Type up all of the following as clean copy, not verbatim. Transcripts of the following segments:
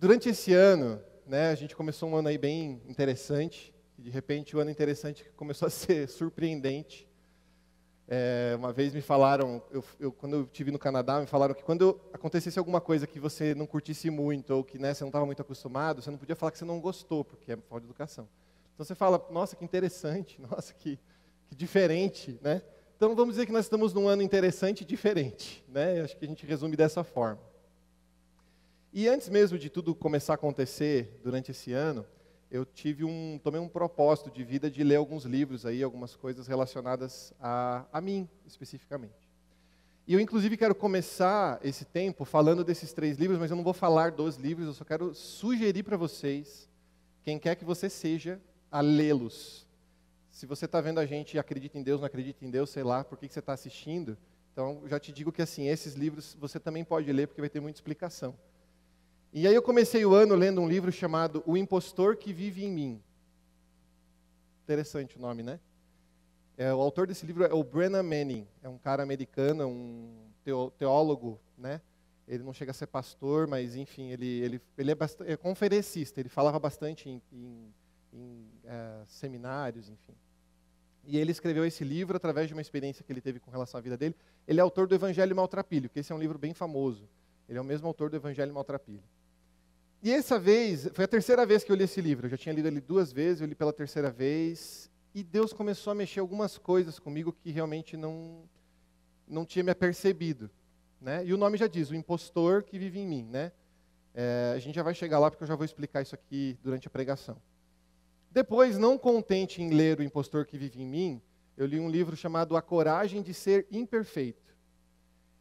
Durante esse ano, né, a gente começou um ano aí bem interessante, e de repente o ano interessante começou a ser surpreendente. Uma vez me falaram, quando eu estive no Canadá, me falaram que quando acontecesse alguma coisa que você não curtisse muito, ou que, né, você não estava muito acostumado, você não podia falar que você não gostou, porque é falta de educação. Então você fala, nossa, que interessante, nossa, que diferente, né? Então vamos dizer que nós estamos num ano interessante e diferente, né? Eu acho que a gente resume dessa forma. E antes mesmo de tudo começar a acontecer durante esse ano, eu tomei um propósito de vida de ler alguns livros aí, algumas coisas relacionadas a mim, especificamente. E eu, inclusive, quero começar esse tempo falando desses 3 livros, mas eu não vou falar dos livros, eu só quero sugerir para vocês, quem quer que você seja, a lê-los. Se você está vendo a gente e acredita em Deus, não acredita em Deus, sei lá, por que você está assistindo, então já te digo que assim, esses livros você também pode ler, porque vai ter muita explicação. E aí eu comecei o ano lendo um livro chamado O Impostor que Vive em Mim. Interessante o nome, né? O autor desse livro é o Brennan Manning. É um cara americano, um teólogo, né? Ele não chega a ser pastor, mas enfim, ele é conferencista. Ele falava bastante em seminários, enfim. E ele escreveu esse livro através de uma experiência que ele teve com relação à vida dele. Ele é autor do Evangelho Maltrapilho, que esse é um livro bem famoso. Ele é o mesmo autor do Evangelho Maltrapilho. E essa vez, foi a terceira vez que eu li esse livro. Eu já tinha lido ele 2 vezes, eu li pela terceira vez. E Deus começou a mexer algumas coisas comigo que realmente não tinha me apercebido. Né? E o nome já diz, o impostor que vive em mim. Né? A gente já vai chegar lá, porque eu já vou explicar isso aqui durante a pregação. Depois, não contente em ler O Impostor que Vive em Mim, eu li um livro chamado A Coragem de Ser Imperfeito.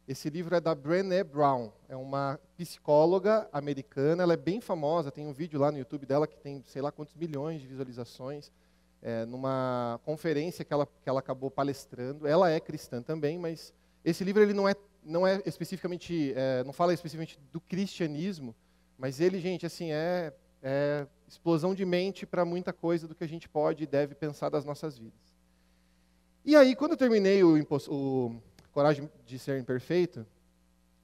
Esse livro é da Brené Brown, é uma psicóloga americana, ela é bem famosa, tem um vídeo lá no YouTube dela que tem sei lá quantos milhões de visualizações, numa conferência que ela acabou palestrando. Ela é cristã também, mas esse livro ele não é especificamente, não fala especificamente do cristianismo, mas ele, gente, assim, é explosão de mente para muita coisa do que a gente pode e deve pensar das nossas vidas. E aí, quando eu terminei o Coragem de Ser Imperfeito,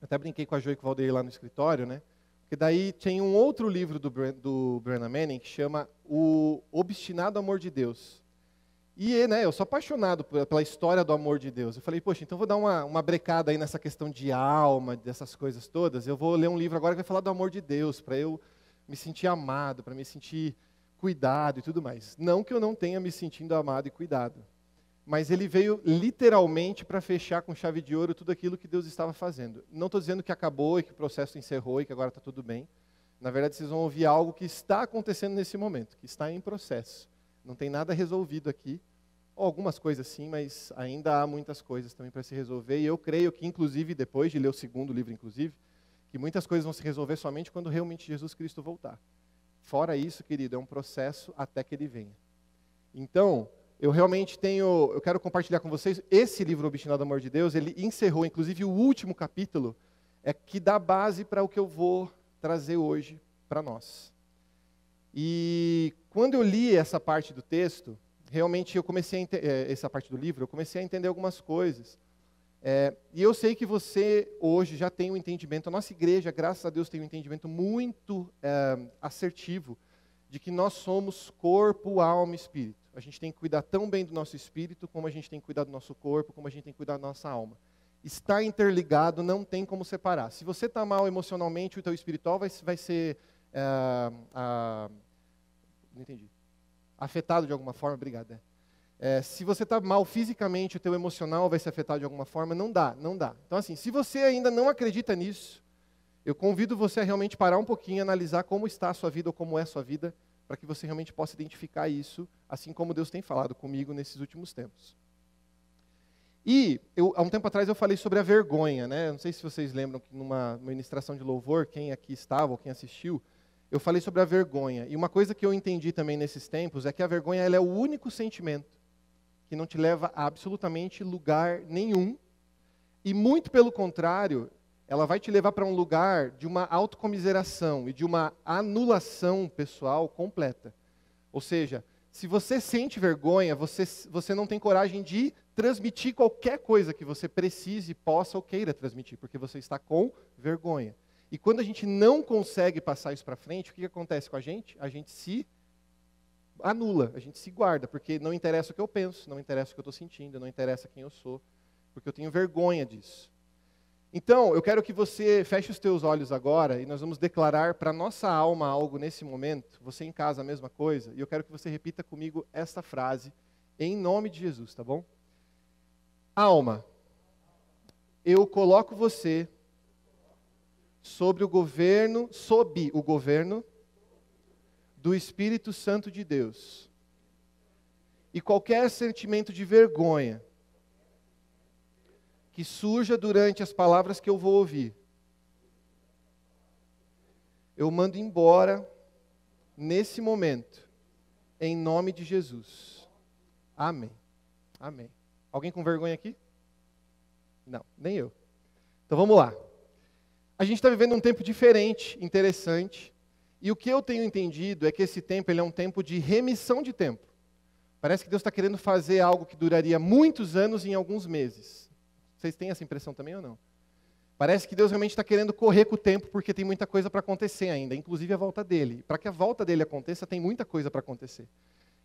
até brinquei com a Jo e com o Valdeir lá no escritório, né? Porque daí tem um outro livro do Brennan Manning que chama O Obstinado Amor de Deus. E, né, eu sou apaixonado pela história do amor de Deus. Eu falei, poxa, então vou dar uma brecada aí nessa questão de alma, dessas coisas todas. Eu vou ler um livro agora que vai falar do amor de Deus, para eu me sentir amado, para me sentir cuidado e tudo mais. Não que eu não tenha me sentindo amado e cuidado. Mas ele veio literalmente para fechar com chave de ouro tudo aquilo que Deus estava fazendo. Não estou dizendo que acabou e que o processo encerrou e que agora está tudo bem. Na verdade, vocês vão ouvir algo que está acontecendo nesse momento, que está em processo. Não tem nada resolvido aqui. Ou algumas coisas sim, mas ainda há muitas coisas também para se resolver. E eu creio que, inclusive, depois de ler o segundo livro, inclusive, que muitas coisas vão se resolver somente quando realmente Jesus Cristo voltar. Fora isso, querido, é um processo até que ele venha. Então, eu quero compartilhar com vocês, esse livro, Obstinado Amor de Deus, ele encerrou, inclusive o último capítulo, que dá base para o que eu vou trazer hoje para nós. E quando eu li essa parte do texto, realmente eu comecei essa parte do livro, eu comecei a entender algumas coisas. E eu sei que você hoje já tem um entendimento, a nossa igreja, graças a Deus, tem um entendimento muito assertivo de que nós somos corpo, alma e espírito. A gente tem que cuidar tão bem do nosso espírito, como a gente tem que cuidar do nosso corpo, como a gente tem que cuidar da nossa alma. Está interligado, não tem como separar. Se você está mal emocionalmente, o teu espiritual vai ser não entendi. Afetado de alguma forma, obrigado. Se você está mal fisicamente, o teu emocional vai ser afetado de alguma forma, não dá. Então assim, se você ainda não acredita nisso, eu convido você a realmente parar um pouquinho e analisar como está a sua vida ou como é a sua vida, para que você realmente possa identificar isso, assim como Deus tem falado comigo nesses últimos tempos. E, há um tempo atrás eu falei sobre a vergonha, né? Não sei se vocês lembram que numa ministração de louvor, quem aqui estava ou quem assistiu, eu falei sobre a vergonha. E uma coisa que eu entendi também nesses tempos é que a vergonha ela é o único sentimento que não te leva a absolutamente lugar nenhum. E muito pelo contrário, ela vai te levar para um lugar de uma autocomiseração e de uma anulação pessoal completa. Ou seja, se você sente vergonha, você não tem coragem de transmitir qualquer coisa que você precise, possa ou queira transmitir, porque você está com vergonha. E quando a gente não consegue passar isso para frente, o que acontece com a gente? A gente se anula, a gente se guarda, porque não interessa o que eu penso, não interessa o que eu estou sentindo, não interessa quem eu sou, porque eu tenho vergonha disso. Então, eu quero que você feche os teus olhos agora e nós vamos declarar para nossa alma algo nesse momento, você em casa a mesma coisa, e eu quero que você repita comigo esta frase, em nome de Jesus, tá bom? Alma, eu coloco você sob o governo do Espírito Santo de Deus. E qualquer sentimento de vergonha que surja durante as palavras que eu vou ouvir, eu mando embora nesse momento, em nome de Jesus. Amém. Amém. Alguém com vergonha aqui? Não, nem eu. Então vamos lá. A gente está vivendo um tempo diferente, interessante, e o que eu tenho entendido é que esse tempo ele é um tempo de remissão de tempo. Parece que Deus está querendo fazer algo que duraria muitos anos em alguns meses. Vocês têm essa impressão também ou não? Parece que Deus realmente está querendo correr com o tempo porque tem muita coisa para acontecer ainda, inclusive a volta dele. Para que a volta dele aconteça, tem muita coisa para acontecer.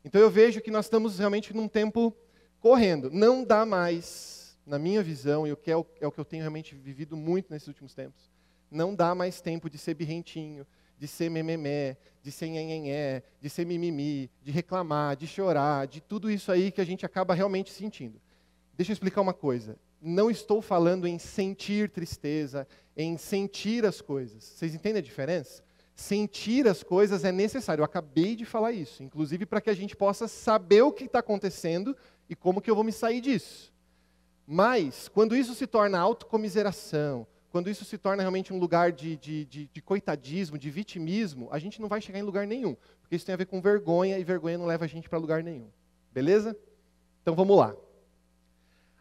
Então eu vejo que nós estamos realmente num tempo correndo. Não dá mais, na minha visão, e o que é o que eu tenho realmente vivido muito nesses últimos tempos, não dá mais tempo de ser birrentinho, de ser mememé, de ser nhenhenhé, de ser mimimi, de reclamar, de chorar, de tudo isso aí que a gente acaba realmente sentindo. Deixa eu explicar uma coisa. Não estou falando em sentir tristeza, em sentir as coisas. Vocês entendem a diferença? Sentir as coisas é necessário. Eu acabei de falar isso, inclusive para que a gente possa saber o que está acontecendo e como que eu vou me sair disso. Mas, quando isso se torna autocomiseração, quando isso se torna realmente um lugar de coitadismo, de vitimismo, a gente não vai chegar em lugar nenhum. Porque isso tem a ver com vergonha, e vergonha não leva a gente para lugar nenhum. Beleza? Então vamos lá.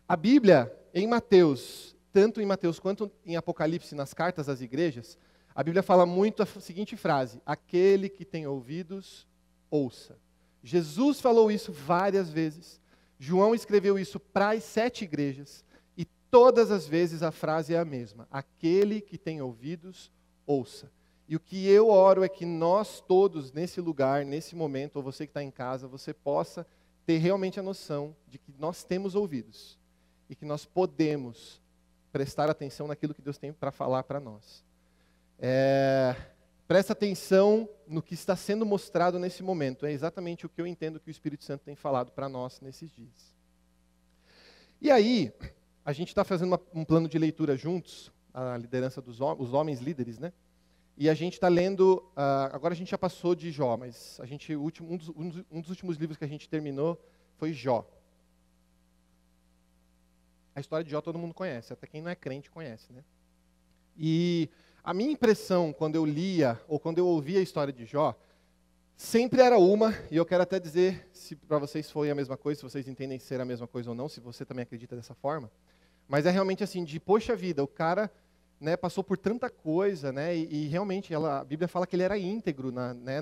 A Bíblia, em Mateus, tanto em Mateus quanto em Apocalipse, nas cartas às igrejas, a Bíblia fala muito a seguinte frase: aquele que tem ouvidos, ouça. Jesus falou isso várias vezes. João escreveu isso para as 7 igrejas. E todas as vezes a frase é a mesma: aquele que tem ouvidos, ouça. E o que eu oro é que nós todos, nesse lugar, nesse momento, ou você que está em casa, você possa ter realmente a noção de que nós temos ouvidos. E que nós podemos prestar atenção naquilo que Deus tem para falar para nós. Presta atenção no que está sendo mostrado nesse momento. É exatamente o que eu entendo que o Espírito Santo tem falado para nós nesses dias. E aí, a gente está fazendo um plano de leitura juntos, a liderança dos os homens líderes, né? E a gente está lendo, agora a gente já passou de Jó, mas um dos últimos livros que a gente terminou foi Jó. A história de Jó todo mundo conhece, até quem não é crente conhece, né? E a minha impressão quando eu lia ou quando eu ouvia a história de Jó, sempre era uma, e eu quero até dizer se para vocês foi a mesma coisa, se vocês entendem ser a mesma coisa ou não, se você também acredita dessa forma, mas é realmente assim, de poxa vida, o cara, né, passou por tanta coisa, né, e realmente a Bíblia fala que ele era íntegro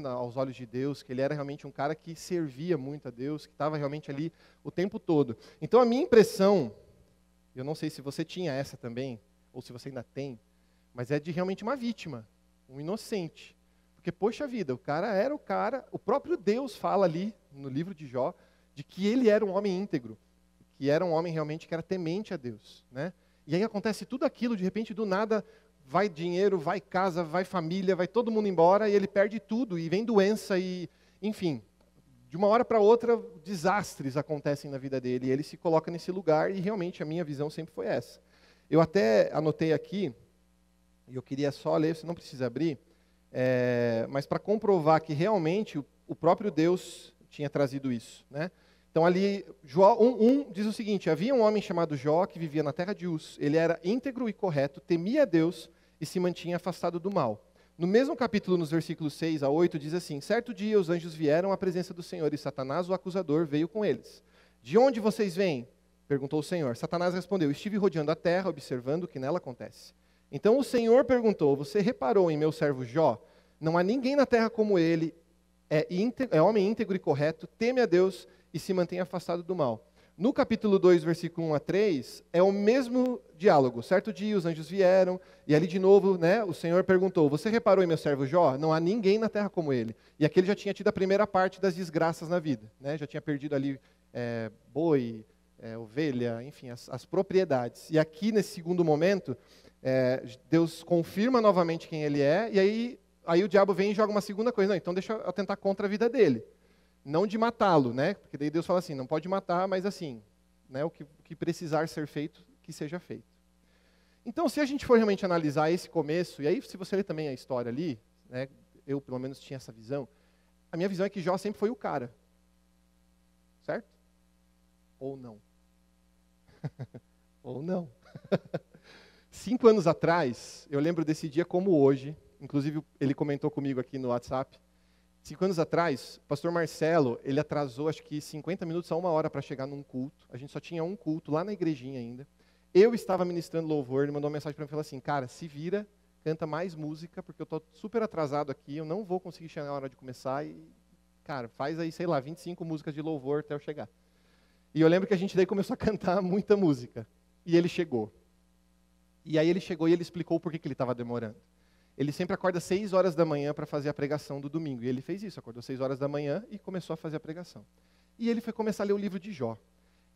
aos olhos de Deus, que ele era realmente um cara que servia muito a Deus, que estava realmente ali o tempo todo. Então a minha impressão, eu não sei se você tinha essa também, ou se você ainda tem, mas é de realmente uma vítima, um inocente. Porque, poxa vida, o cara era o cara, o próprio Deus fala ali, no livro de Jó, de que ele era um homem íntegro, que era um homem realmente que era temente a Deus, né? E aí acontece tudo aquilo, de repente, do nada, vai dinheiro, vai casa, vai família, vai todo mundo embora, e ele perde tudo, e vem doença, e enfim, de uma hora para outra, desastres acontecem na vida dele, e ele se coloca nesse lugar, e realmente a minha visão sempre foi essa. Eu até anotei aqui, e eu queria só ler, você não precisa abrir, mas para comprovar que realmente o próprio Deus tinha trazido isso, né? Então ali, Jó 1:1 diz o seguinte: havia um homem chamado Jó que vivia na terra de Uz. Ele era íntegro e correto, temia a Deus e se mantinha afastado do mal. No mesmo capítulo, nos versículos 6 a 8, diz assim: certo dia os anjos vieram à presença do Senhor e Satanás, o acusador, veio com eles. De onde vocês vêm? Perguntou o Senhor. Satanás respondeu: estive rodeando a terra, observando o que nela acontece. Então o Senhor perguntou: você reparou em meu servo Jó? Não há ninguém na terra como ele, é homem íntegro e correto, teme a Deus e se mantém afastado do mal. No capítulo 2, versículo 1 a 3, é o mesmo diálogo. Certo dia os anjos vieram, e ali de novo, né, o Senhor perguntou, você reparou em meu servo Jó? Não há ninguém na terra como ele. E aqui ele já tinha tido a primeira parte das desgraças na vida. Né? Já tinha perdido ali boi, ovelha, enfim, as propriedades. E aqui, nesse segundo momento, Deus confirma novamente quem ele é, e aí o diabo vem e joga uma segunda coisa. Não, então deixa eu tentar contra a vida dele. Não de matá-lo, né? Porque daí Deus fala assim, não pode matar, mas assim, né, o que precisar ser feito, que seja feito. Então, se a gente for realmente analisar esse começo, e aí se você ler também a história ali, né, eu pelo menos tinha essa visão, a minha visão é que Jó sempre foi o cara. Certo? Ou não? Ou não. 5 anos atrás, eu lembro desse dia como hoje, inclusive ele comentou comigo aqui no WhatsApp, 5 anos atrás, o pastor Marcelo, ele atrasou acho que 50 minutos a 1 hora para chegar num culto. A gente só tinha um culto lá na igrejinha ainda. Eu estava ministrando louvor, ele mandou uma mensagem para mim e falou assim, cara, se vira, canta mais música, porque eu estou super atrasado aqui, eu não vou conseguir chegar na hora de começar. E, cara, faz aí, sei lá, 25 músicas de louvor até eu chegar. E eu lembro que a gente daí começou a cantar muita música. E ele chegou. E aí ele chegou e ele explicou por que ele estava demorando. Ele sempre acorda 6 horas da manhã para fazer a pregação do domingo. E ele fez isso, acordou 6 horas da manhã e começou a fazer a pregação. E ele foi começar a ler o livro de Jó.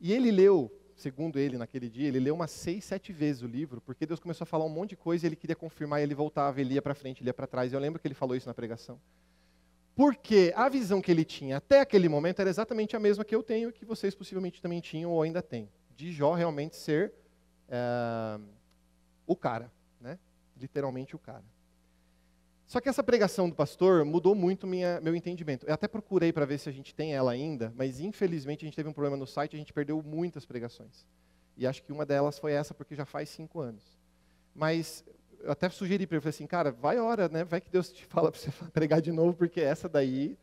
E ele leu, segundo ele naquele dia, ele leu umas 6, 7 vezes o livro, porque Deus começou a falar um monte de coisa e ele queria confirmar, e ele voltava, ele ia para frente, ele ia para trás. Eu lembro que ele falou isso na pregação. Porque a visão que ele tinha até aquele momento era exatamente a mesma que eu tenho, que vocês possivelmente também tinham ou ainda têm. De Jó realmente ser o cara, né? Literalmente o cara. Só que essa pregação do pastor mudou muito meu entendimento. Eu até procurei para ver se a gente tem ela ainda, mas infelizmente a gente teve um problema no site, a gente perdeu muitas pregações. E acho que uma delas foi essa, porque já faz 5 anos. Mas eu até sugeri para ele, falei assim, cara, vai hora, né? Vai que Deus te fala para você pregar de novo, porque essa daí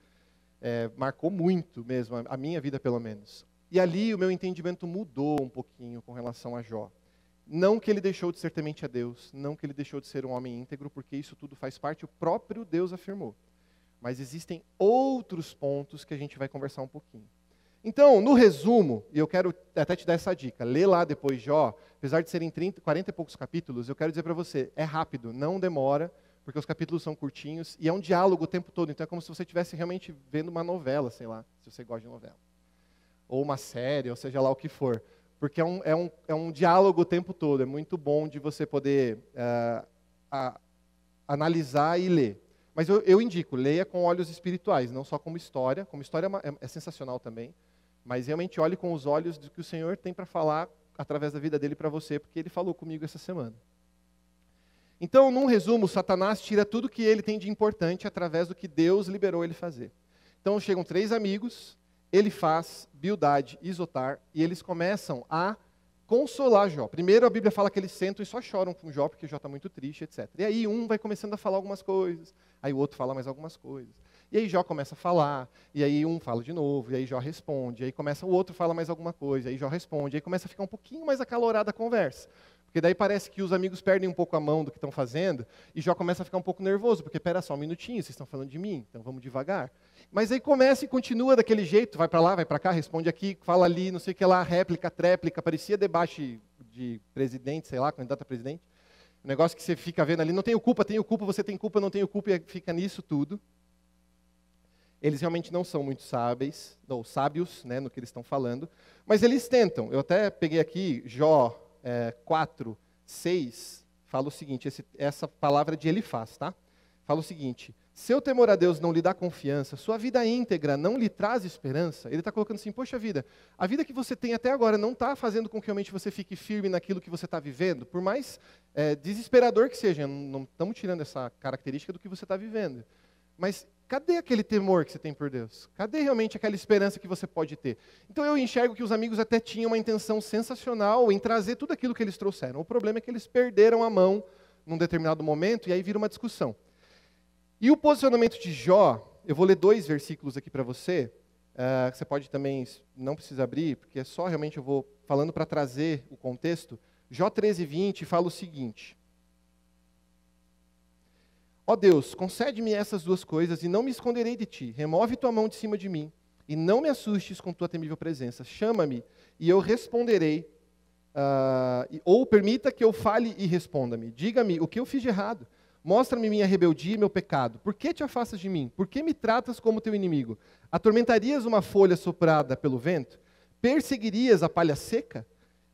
marcou muito mesmo, a minha vida pelo menos. E ali o meu entendimento mudou um pouquinho com relação a Jó. Não que ele deixou de ser temente a Deus, não que ele deixou de ser um homem íntegro, porque isso tudo faz parte, o próprio Deus afirmou. Mas existem outros pontos que a gente vai conversar um pouquinho. Então, no resumo, e eu quero até te dar essa dica, lê lá depois Jó, apesar de serem 40 e poucos capítulos, eu quero dizer para você, é rápido, não demora, porque os capítulos são curtinhos, e é um diálogo o tempo todo, então é como se você estivesse realmente vendo uma novela, sei lá, se você gosta de novela. Ou uma série, ou seja lá o que for. Porque é um diálogo o tempo todo, é muito bom de você poder analisar e ler. Mas eu indico, leia com olhos espirituais, não só como história. Como história é sensacional também, mas realmente olhe com os olhos do que o Senhor tem para falar através da vida dele para você, porque ele falou comigo essa semana. Então, num resumo, Satanás tira tudo que ele tem de importante através do que Deus liberou ele fazer. Então, chegam 3 amigos, Elifaz, Bildade e Zotar, e eles começam a consolar Jó. Primeiro a Bíblia fala que eles sentam e só choram com Jó, porque Jó está muito triste, etc. E aí um vai começando a falar algumas coisas, aí o outro fala mais algumas coisas. E aí Jó começa a falar, e aí um fala de novo, e aí Jó responde, e aí começa o outro fala mais alguma coisa, e aí Jó responde, e aí começa a ficar um pouquinho mais acalorada a conversa. Porque daí parece que os amigos perdem um pouco a mão do que estão fazendo, e Jó começa a ficar um pouco nervoso, porque pera só um minutinho, vocês estão falando de mim, então vamos devagar. Mas aí começa e continua daquele jeito, vai para lá, vai para cá, responde aqui, fala ali, não sei o que lá, réplica, tréplica, parecia debate de presidente, sei lá, candidato a presidente. Um negócio que você fica vendo ali, não tenho culpa, você tem culpa, não tenho culpa, e fica nisso tudo. Eles realmente não são muito sábios, né, no que eles estão falando, mas eles tentam. Eu até peguei aqui, Jó 4, 6, fala o seguinte, essa palavra de Elifaz, tá? Fala o seguinte, seu temor a Deus não lhe dá confiança, sua vida íntegra não lhe traz esperança. Ele está colocando assim, poxa vida, a vida que você tem até agora não está fazendo com que realmente você fique firme naquilo que você está vivendo, por mais desesperador que seja, não estamos tirando essa característica do que você está vivendo. Mas cadê aquele temor que você tem por Deus? Cadê realmente aquela esperança que você pode ter? Então eu enxergo que os amigos até tinham uma intenção sensacional em trazer tudo aquilo que eles trouxeram. O problema é que eles perderam a mão num determinado momento e aí vira uma discussão. E o posicionamento de Jó, eu vou ler 2 versículos aqui para você, você pode também, não precisa abrir, porque é só realmente eu vou falando para trazer o contexto. Jó 13:20 fala o seguinte: ó Deus, concede-me essas 2 coisas e não me esconderei de ti. Remove tua mão de cima de mim e não me assustes com tua temível presença. Chama-me e eu responderei, ou permita que eu fale e responda-me. Diga-me o que eu fiz de errado. Mostra-me minha rebeldia e meu pecado. Por que te afastas de mim? Por que me tratas como teu inimigo? Atormentarias uma folha soprada pelo vento? Perseguirias a palha seca?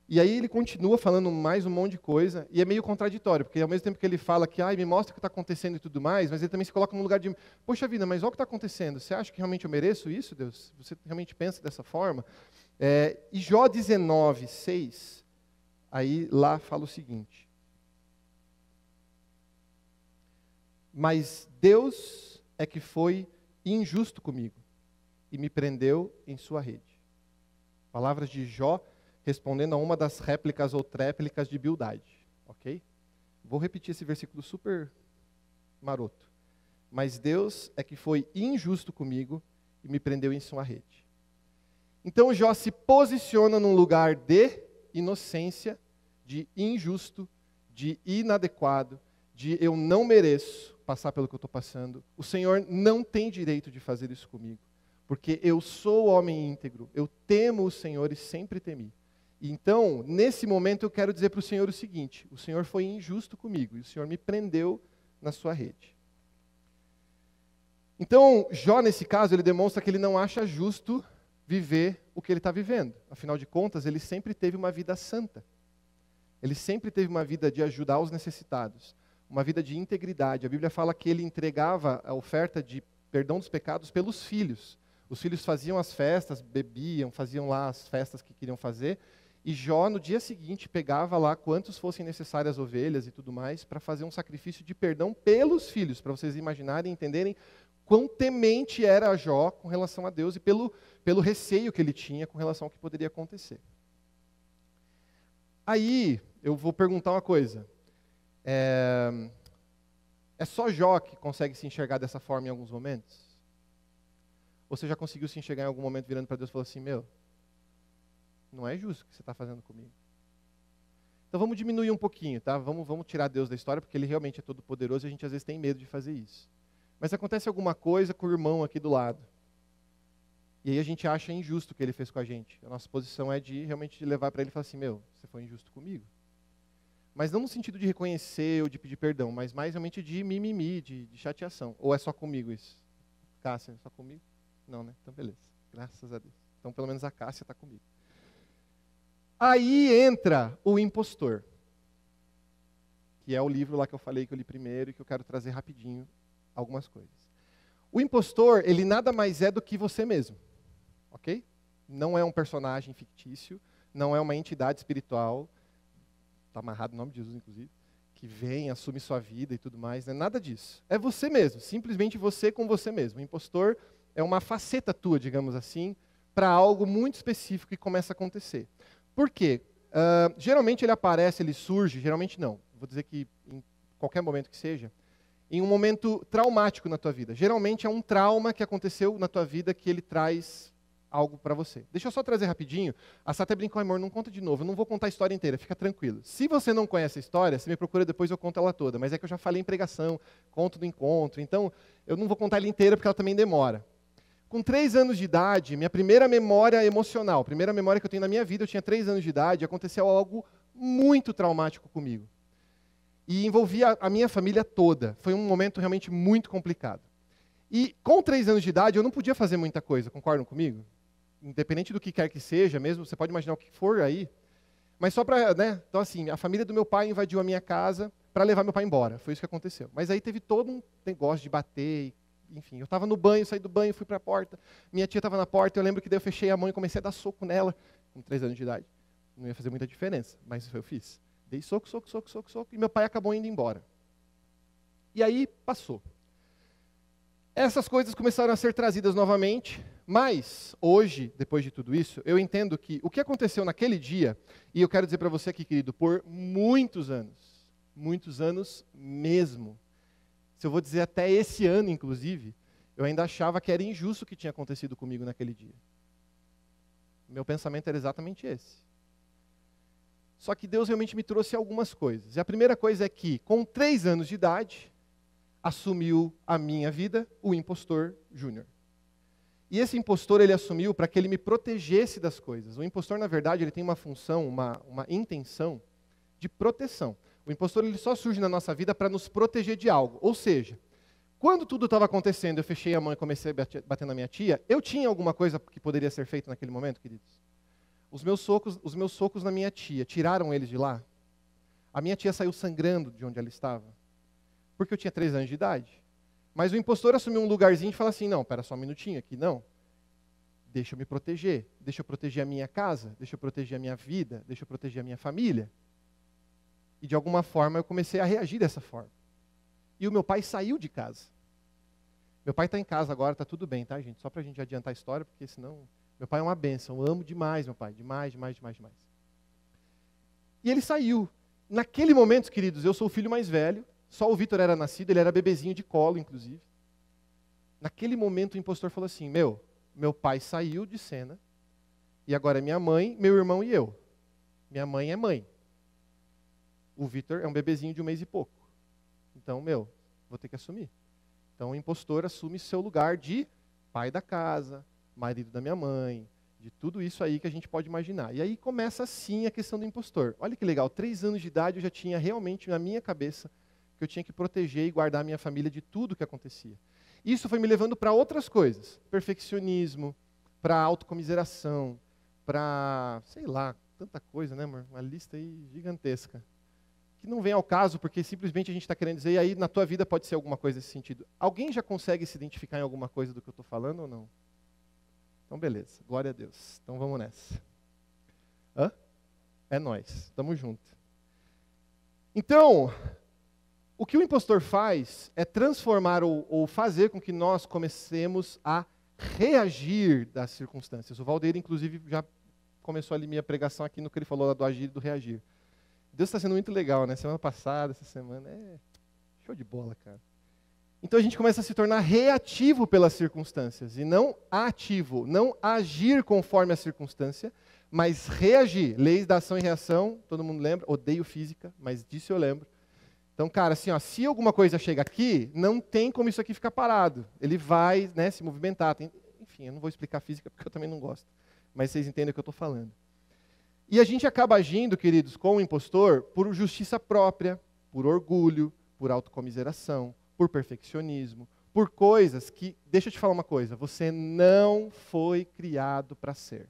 E aí ele continua falando mais um monte de coisa, e é meio contraditório, porque ao mesmo tempo que ele fala que me mostra o que está acontecendo e tudo mais, mas ele também se coloca no lugar de, poxa vida, mas olha o que está acontecendo, você acha que realmente eu mereço isso, Deus? Você realmente pensa dessa forma? E Jó 19, 6, aí lá fala o seguinte: mas Deus é que foi injusto comigo, e me prendeu em sua rede. Palavras de Jó, respondendo a uma das réplicas ou tréplicas de Bildade, ok? Vou repetir esse versículo super maroto. Mas Deus é que foi injusto comigo e me prendeu em sua rede. Então Jó se posiciona num lugar de inocência, de injusto, de inadequado, de eu não mereço passar pelo que eu estou passando. O Senhor não tem direito de fazer isso comigo, porque eu sou homem íntegro, eu temo o Senhor e sempre temi. Então, nesse momento eu quero dizer para o Senhor o seguinte: o Senhor foi injusto comigo e o Senhor me prendeu na sua rede. Então, Jó, nesse caso, ele demonstra que ele não acha justo viver o que ele está vivendo. Afinal de contas, ele sempre teve uma vida santa. Ele sempre teve uma vida de ajudar os necessitados, uma vida de integridade. A Bíblia fala que ele entregava a oferta de perdão dos pecados pelos filhos. Os filhos faziam as festas, bebiam, faziam lá as festas que queriam fazer. E Jó, no dia seguinte, pegava lá quantos fossem necessárias ovelhas e tudo mais, para fazer um sacrifício de perdão pelos filhos, para vocês imaginarem e entenderem quão temente era Jó com relação a Deus e pelo receio que ele tinha com relação ao que poderia acontecer. Aí, eu vou perguntar uma coisa. É só Jó que consegue se enxergar dessa forma em alguns momentos? Ou você já conseguiu se enxergar em algum momento virando para Deus e falando assim: meu, não é justo o que você está fazendo comigo? Então vamos diminuir um pouquinho, tá? Vamos tirar Deus da história, porque Ele realmente é todo poderoso e a gente às vezes tem medo de fazer isso. Mas acontece alguma coisa com o irmão aqui do lado. E aí a gente acha injusto o que ele fez com a gente. A nossa posição é de realmente levar para ele e falar assim: meu, você foi injusto comigo. Mas não no sentido de reconhecer ou de pedir perdão, mas mais realmente de mimimi, de chateação. Ou é só comigo isso? Cássia, é só comigo? Não, né? Então beleza. Graças a Deus. Então pelo menos a Cássia está comigo. Aí entra o impostor, que é o livro lá que eu falei que eu li primeiro e que eu quero trazer rapidinho algumas coisas. O impostor, ele nada mais é do que você mesmo, ok? Não é um personagem fictício, não é uma entidade espiritual, está amarrado no nome de Jesus, inclusive, que vem, assume sua vida e tudo mais, não é nada disso. É você mesmo, simplesmente você com você mesmo. O impostor é uma faceta tua, digamos assim, para algo muito específico que começa a acontecer. Por quê? Geralmente ele aparece, ele surge, geralmente não, vou dizer que em qualquer momento que seja, em um momento traumático na tua vida. Geralmente é um trauma que aconteceu na tua vida que ele traz algo para você. Deixa eu só trazer rapidinho. A Sá até brincou: amor, não conta de novo, eu não vou contar a história inteira, fica tranquilo. Se você não conhece a história, você me procura depois, eu conto ela toda. Mas é que eu já falei em pregação, conto no encontro, então eu não vou contar ela inteira porque ela também demora. Com 3 anos de idade, minha primeira memória emocional, primeira memória que eu tenho na minha vida, eu tinha 3 anos de idade, aconteceu algo muito traumático comigo. E envolvia a minha família toda. Foi um momento realmente muito complicado. E com 3 anos de idade, eu não podia fazer muita coisa, concordam comigo? Independente do que quer que seja, mesmo, você pode imaginar o que for aí. Mas só para, né? Então assim, a família do meu pai invadiu a minha casa para levar meu pai embora. Foi isso que aconteceu. Mas aí teve todo um negócio de bater, enfim. Eu estava no banho, saí do banho, fui para a porta. Minha tia estava na porta, eu lembro que daí eu fechei a mão e comecei a dar soco nela, com 3 anos de idade. Não ia fazer muita diferença, mas isso eu fiz. Dei soco, e meu pai acabou indo embora. E aí, passou. Essas coisas começaram a ser trazidas novamente, mas, hoje, depois de tudo isso, eu entendo que o que aconteceu naquele dia, e eu quero dizer para você aqui, querido, por muitos anos mesmo, se eu vou dizer até esse ano, inclusive, eu ainda achava que era injusto o que tinha acontecido comigo naquele dia. Meu pensamento era exatamente esse. Só que Deus realmente me trouxe algumas coisas. E a primeira coisa é que, com 3 anos de idade, assumiu a minha vida o impostor Júnior. E esse impostor ele assumiu para que ele me protegesse das coisas. O impostor, na verdade, ele tem uma função, uma intenção de proteção. O impostor ele só surge na nossa vida para nos proteger de algo. Ou seja, quando tudo estava acontecendo, eu fechei a mão e comecei a bater na minha tia, eu tinha alguma coisa que poderia ser feita naquele momento, queridos? Os meus socos na minha tia, tiraram eles de lá? A minha tia saiu sangrando de onde ela estava, porque eu tinha 3 anos de idade. Mas o impostor assumiu um lugarzinho e falou assim, não, espera só um minutinho aqui, não. Deixa eu me proteger, deixa eu proteger a minha casa, deixa eu proteger a minha vida, deixa eu proteger a minha família. E de alguma forma eu comecei a reagir dessa forma. E o meu pai saiu de casa. Meu pai está em casa agora, está tudo bem, tá, gente? Só para a gente adiantar a história, porque senão... Meu pai é uma bênção, eu amo demais meu pai, demais, demais, demais, demais. E ele saiu. Naquele momento, queridos, eu sou o filho mais velho, só o Vitor era nascido, ele era bebezinho de colo, inclusive. Naquele momento o impostor falou assim, meu pai saiu de cena, e agora é minha mãe, meu irmão e eu. Minha mãe é mãe. O Vitor é um bebezinho de 1 mês e pouco. Então, vou ter que assumir. Então o impostor assume seu lugar de pai da casa, marido da minha mãe, de tudo isso aí que a gente pode imaginar. E aí começa assim a questão do impostor. Olha que legal, 3 anos de idade eu já tinha realmente na minha cabeça que eu tinha que proteger e guardar a minha família de tudo que acontecia. Isso foi me levando para outras coisas, perfeccionismo, para autocomiseração, para, sei lá, tanta coisa, né, amor? Uma lista aí gigantesca. Que não vem ao caso, porque simplesmente a gente está querendo dizer, e aí na tua vida pode ser alguma coisa nesse sentido. Alguém já consegue se identificar em alguma coisa do que eu estou falando ou não? Então, beleza. Glória a Deus. Então, vamos nessa. Hã? É nós. Estamos juntos. Então, o que o impostor faz é transformar ou fazer com que nós comecemos a reagir das circunstâncias. O Valdeir, inclusive, já começou ali minha pregação aqui no que ele falou lá do agir e do reagir. Deus está sendo muito legal, né? Semana passada, essa semana, show de bola, cara. Então a gente começa a se tornar reativo pelas circunstâncias e não ativo, não agir conforme a circunstância, mas reagir. Leis da ação e reação, todo mundo lembra? Odeio física, mas disso eu lembro. Então, cara, assim, ó, se alguma coisa chega aqui, não tem como isso aqui ficar parado. Ele vai, né, se movimentar. Enfim, eu não vou explicar física porque eu também não gosto, mas vocês entendem o que eu estou falando. E a gente acaba agindo, queridos, com o impostor por justiça própria, por orgulho, por autocomiseração, por perfeccionismo, por coisas que, deixa eu te falar uma coisa, você não foi criado para ser.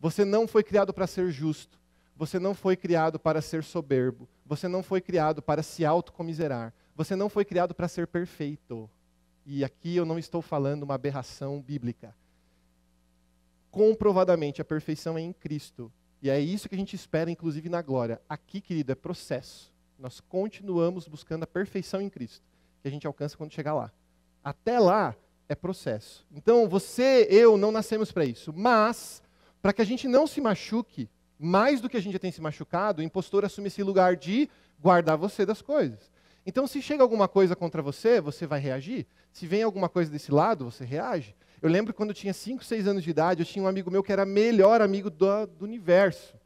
Você não foi criado para ser justo. Você não foi criado para ser soberbo. Você não foi criado para se autocomiserar. Você não foi criado para ser perfeito. E aqui eu não estou falando uma aberração bíblica. Comprovadamente, a perfeição é em Cristo. E é isso que a gente espera, inclusive, na glória. Aqui, querido, é processo. Nós continuamos buscando a perfeição em Cristo, que a gente alcança quando chegar lá. Até lá, é processo. Então, você, eu, não nascemos para isso. Mas, para que a gente não se machuque, mais do que a gente já tem se machucado, o impostor assume esse lugar de guardar você das coisas. Então, se chega alguma coisa contra você, você vai reagir. Se vem alguma coisa desse lado, você reage. Eu lembro quando eu tinha 5, 6 anos de idade, eu tinha um amigo meu que era melhor amigo do universo.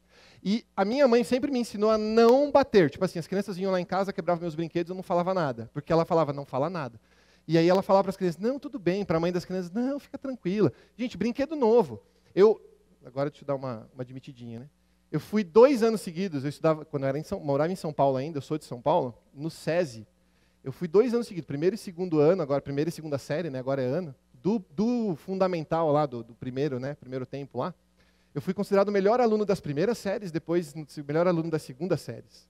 E a minha mãe sempre me ensinou a não bater. Tipo assim, as crianças vinham lá em casa, quebravam meus brinquedos, eu não falava nada. Porque ela falava, não fala nada. E aí ela falava para as crianças, não, tudo bem. Para a mãe das crianças, não, fica tranquila. Gente, brinquedo novo. Agora deixa eu dar uma admitidinha, né? Eu fui 2 anos seguidos, eu estudava, quando eu morava em São Paulo ainda, eu sou de São Paulo, no SESI. Eu fui 2 anos seguidos, primeiro e segundo ano, agora primeira e segunda série, né, agora é ano, do fundamental lá, do primeiro, né, primeiro tempo lá. Eu fui considerado o melhor aluno das primeiras séries, depois o melhor aluno das segundas séries.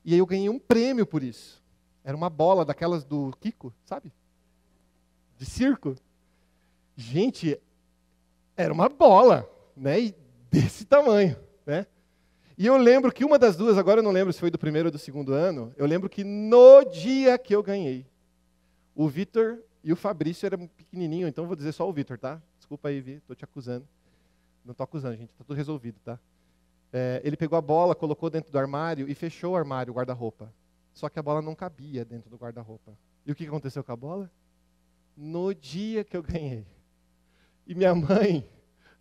E aí eu ganhei um prêmio por isso. Era uma bola daquelas do Kiko, sabe? De circo. Gente, era uma bola, né, e desse tamanho, né? E eu lembro que uma das duas, agora eu não lembro se foi do primeiro ou do segundo ano, eu lembro que no dia que eu ganhei, o Vitor e o Fabrício eram pequenininhos, então eu vou dizer só o Vitor, tá? Desculpa aí, Vi, estou te acusando. Não estou acusando, gente, está tudo resolvido, tá? Ele pegou a bola, colocou dentro do armário e fechou o armário, o guarda-roupa. Só que a bola não cabia dentro do guarda-roupa. E o que aconteceu com a bola? No dia que eu ganhei. E minha mãe...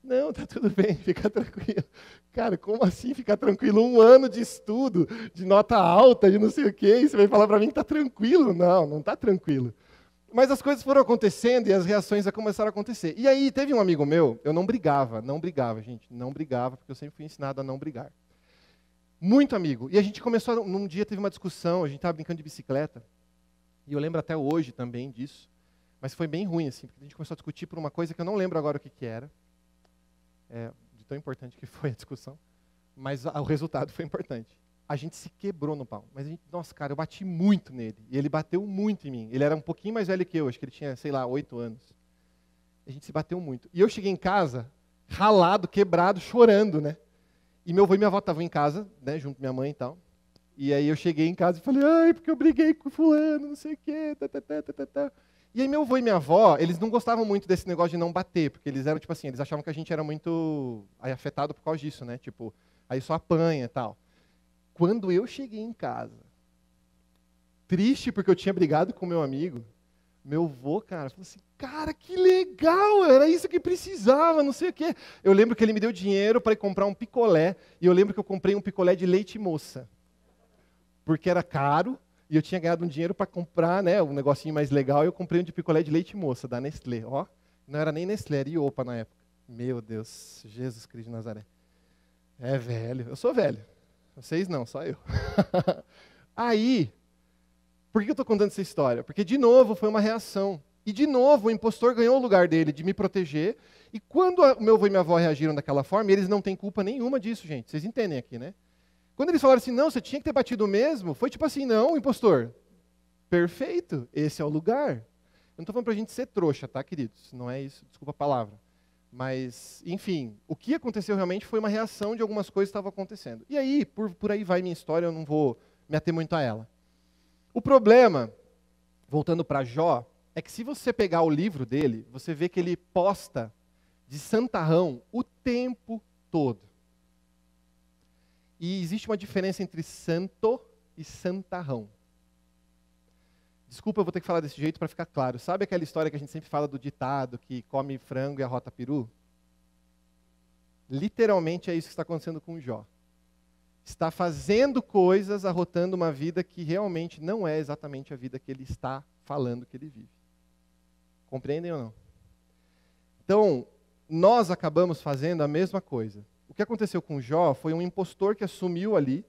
Não, tá tudo bem, fica tranquilo. Cara, como assim ficar tranquilo? 1 ano de estudo, de nota alta, de não sei o quê, e você vai falar para mim que tá tranquilo? Não, não tá tranquilo. Mas as coisas foram acontecendo e as reações já começaram a acontecer. E aí, teve um amigo meu, eu não brigava, gente, não brigava, porque eu sempre fui ensinado a não brigar. Muito amigo. E a gente começou, num dia teve uma discussão, a gente estava brincando de bicicleta, e eu lembro até hoje também disso, mas foi bem ruim, assim, porque a gente começou a discutir por uma coisa que eu não lembro agora o que era, de tão importante que foi a discussão, mas o resultado foi importante. A gente se quebrou no pau. Mas, nossa, cara, eu bati muito nele. E ele bateu muito em mim. Ele era um pouquinho mais velho que eu, acho que ele tinha, sei lá, 8 anos. A gente se bateu muito. E eu cheguei em casa, ralado, quebrado, chorando, né? E meu avô e minha avó estavam em casa, né, junto com minha mãe e tal. E aí eu cheguei em casa e falei, ai, porque eu briguei com fulano, não sei o quê, tá. E aí meu avô e minha avó, eles não gostavam muito desse negócio de não bater, porque eles eram, tipo assim, eles achavam que a gente era muito afetado por causa disso, né? Tipo, aí só apanha e tal. Quando eu cheguei em casa, triste porque eu tinha brigado com meu amigo, meu avô, cara, falou assim, cara, que legal, era isso que precisava, não sei o quê. Eu lembro que ele me deu dinheiro para ir comprar um picolé, e eu lembro que eu comprei um picolé de leite moça, porque era caro, e eu tinha ganhado um dinheiro para comprar, né, um negocinho mais legal, e eu comprei um de picolé de leite moça, da Nestlé, ó. Não era nem Nestlé, era Iopa na época. Meu Deus, Jesus Cristo de Nazaré. É velho, eu sou velho. Vocês não, só eu. Aí, por que eu estou contando essa história? Porque, de novo, foi uma reação. E, de novo, o impostor ganhou o lugar dele de me proteger. E quando o meu avô e minha avó reagiram daquela forma, eles não têm culpa nenhuma disso, gente. Vocês entendem aqui, né? Quando eles falaram assim, não, você tinha que ter batido mesmo, foi tipo assim, não, impostor. Perfeito, esse é o lugar. Eu não estou falando para a gente ser trouxa, tá, queridos? Não é isso, desculpa a palavra. Mas, enfim, o que aconteceu realmente foi uma reação de algumas coisas que estavam acontecendo. E aí, por aí vai minha história, eu não vou me ater muito a ela. O problema, voltando para Jó, é que se você pegar o livro dele, você vê que ele posta de santarrão o tempo todo. E existe uma diferença entre santo e santarrão. Desculpa, eu vou ter que falar desse jeito para ficar claro. Sabe aquela história que a gente sempre fala do ditado que come frango e arrota peru? Literalmente é isso que está acontecendo com o Jó. Está fazendo coisas, arrotando uma vida que realmente não é exatamente a vida que ele está falando que ele vive. Compreendem ou não? Então, nós acabamos fazendo a mesma coisa. O que aconteceu com o Jó foi um impostor que assumiu ali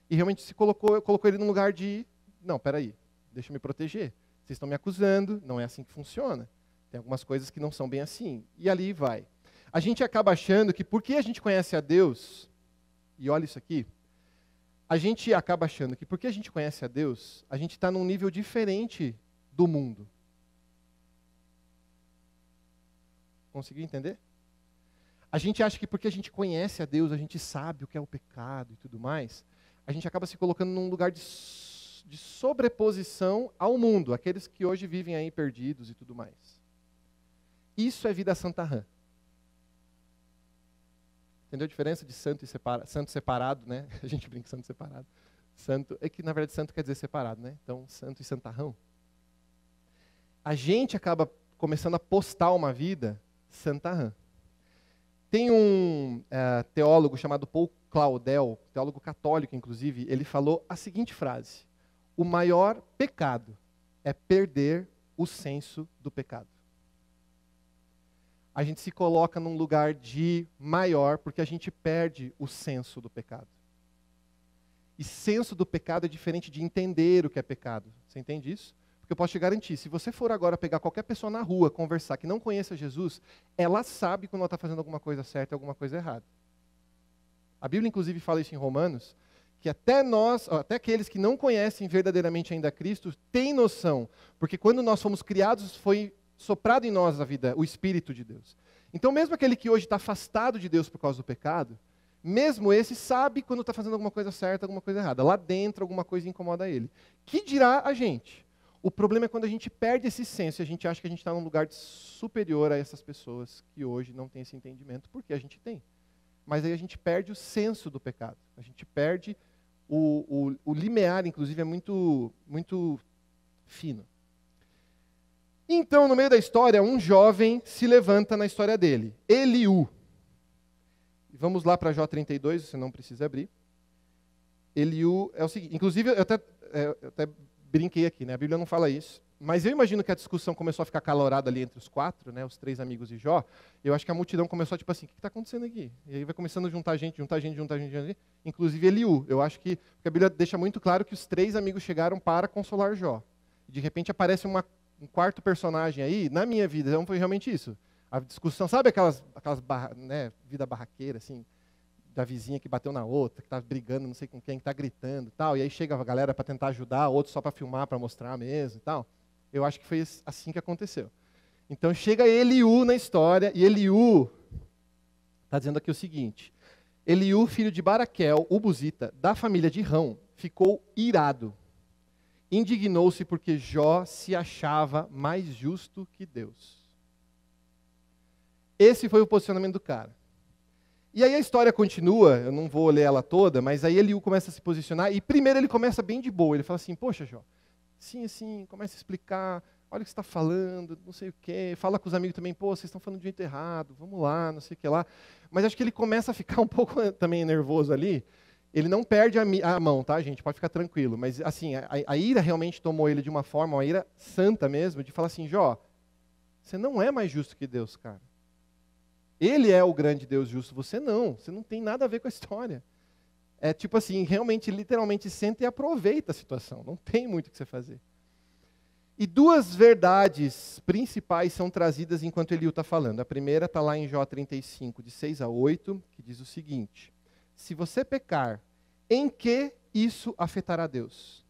e realmente se colocou ele num lugar de, não, peraí. Deixa eu me proteger. Vocês estão me acusando, não é assim que funciona. Tem algumas coisas que não são bem assim. E ali vai. A gente acaba achando que porque a gente conhece a Deus, e olha isso aqui, a gente acaba achando que porque a gente conhece a Deus, a gente está num nível diferente do mundo. Conseguiu entender? A gente acha que porque a gente conhece a Deus, a gente sabe o que é o pecado e tudo mais, a gente acaba se colocando num lugar de sobreposição ao mundo, aqueles que hoje vivem aí perdidos e tudo mais. Isso é vida santarrã. Entendeu a diferença de santo e santo separado, né? A gente brinca santo separado. Santo, é que na verdade santo quer dizer separado, né? Então, santo e santarrão. A gente acaba começando a postar uma vida santarrã. Tem um teólogo chamado Paul Claudel, teólogo católico inclusive, ele falou a seguinte frase: o maior pecado é perder o senso do pecado. A gente se coloca num lugar de maior porque a gente perde o senso do pecado. E senso do pecado é diferente de entender o que é pecado. Você entende isso? Porque eu posso te garantir, se você for agora pegar qualquer pessoa na rua, conversar, que não conheça Jesus, ela sabe quando ela está fazendo alguma coisa certa e alguma coisa errada. A Bíblia inclusive fala isso em Romanos, que até nós, até aqueles que não conhecem verdadeiramente ainda Cristo, têm noção, porque quando nós fomos criados, foi soprado em nós a vida, o Espírito de Deus. Então mesmo aquele que hoje está afastado de Deus por causa do pecado, mesmo esse sabe quando está fazendo alguma coisa certa, alguma coisa errada. Lá dentro alguma coisa incomoda ele. Que dirá a gente? O problema é quando a gente perde esse senso e a gente acha que a gente está num lugar superior a essas pessoas que hoje não têm esse entendimento, porque a gente tem. Mas aí a gente perde o senso do pecado. A gente perde o limiar, inclusive, é muito, muito fino. Então, no meio da história, um jovem se levanta na história dele, Eliú. Vamos lá para Jó 32, você não precisa abrir. Eliú é o seguinte, inclusive, eu até brinquei aqui, né? A Bíblia não fala isso, Mas eu imagino que a discussão começou a ficar calorada ali entre os 4, né, os 3 amigos de Jó. Eu acho que a multidão começou tipo assim, o que está acontecendo aqui? E aí vai começando a juntar gente, inclusive Eliú. Eu acho que a Bíblia deixa muito claro que os 3 amigos chegaram para consolar Jó. De repente aparece um 4º personagem aí, na minha vida, então foi realmente isso. A discussão, sabe aquelas né, vida barraqueira, assim, da vizinha que bateu na outra, que está brigando, não sei com quem, que está gritando e tal, e aí chega a galera para tentar ajudar, outros só para filmar, para mostrar mesmo e tal. Eu acho que foi assim que aconteceu. Então chega Eliú na história, e Eliú está dizendo aqui o seguinte: Eliú, filho de Baraquel, o buzita, da família de Rão, ficou irado. Indignou-se porque Jó se achava mais justo que Deus. Esse foi o posicionamento do cara. E aí a história continua, eu não vou ler ela toda, mas aí Eliú começa a se posicionar, e primeiro ele começa bem de boa, ele fala assim, poxa Jó, sim, assim, começa a explicar, olha o que você está falando, não sei o quê, fala com os amigos também, pô, vocês estão falando de jeito errado, vamos lá, não sei o que lá. Mas acho que ele começa a ficar um pouco também nervoso ali. Ele não perde a mão, tá, gente? Pode ficar tranquilo. Mas, assim, a ira realmente tomou ele de uma forma, uma ira santa mesmo, de falar assim, Jó, você não é mais justo que Deus, cara. Ele é o grande Deus justo, você não tem nada a ver com a história. É tipo assim, realmente, literalmente, senta e aproveita a situação. Não tem muito o que você fazer. E 2 verdades principais são trazidas enquanto Eliú está falando. A primeira está lá em Jó 35, de 6 a 8, que diz o seguinte: se você pecar, em que isso afetará Deus?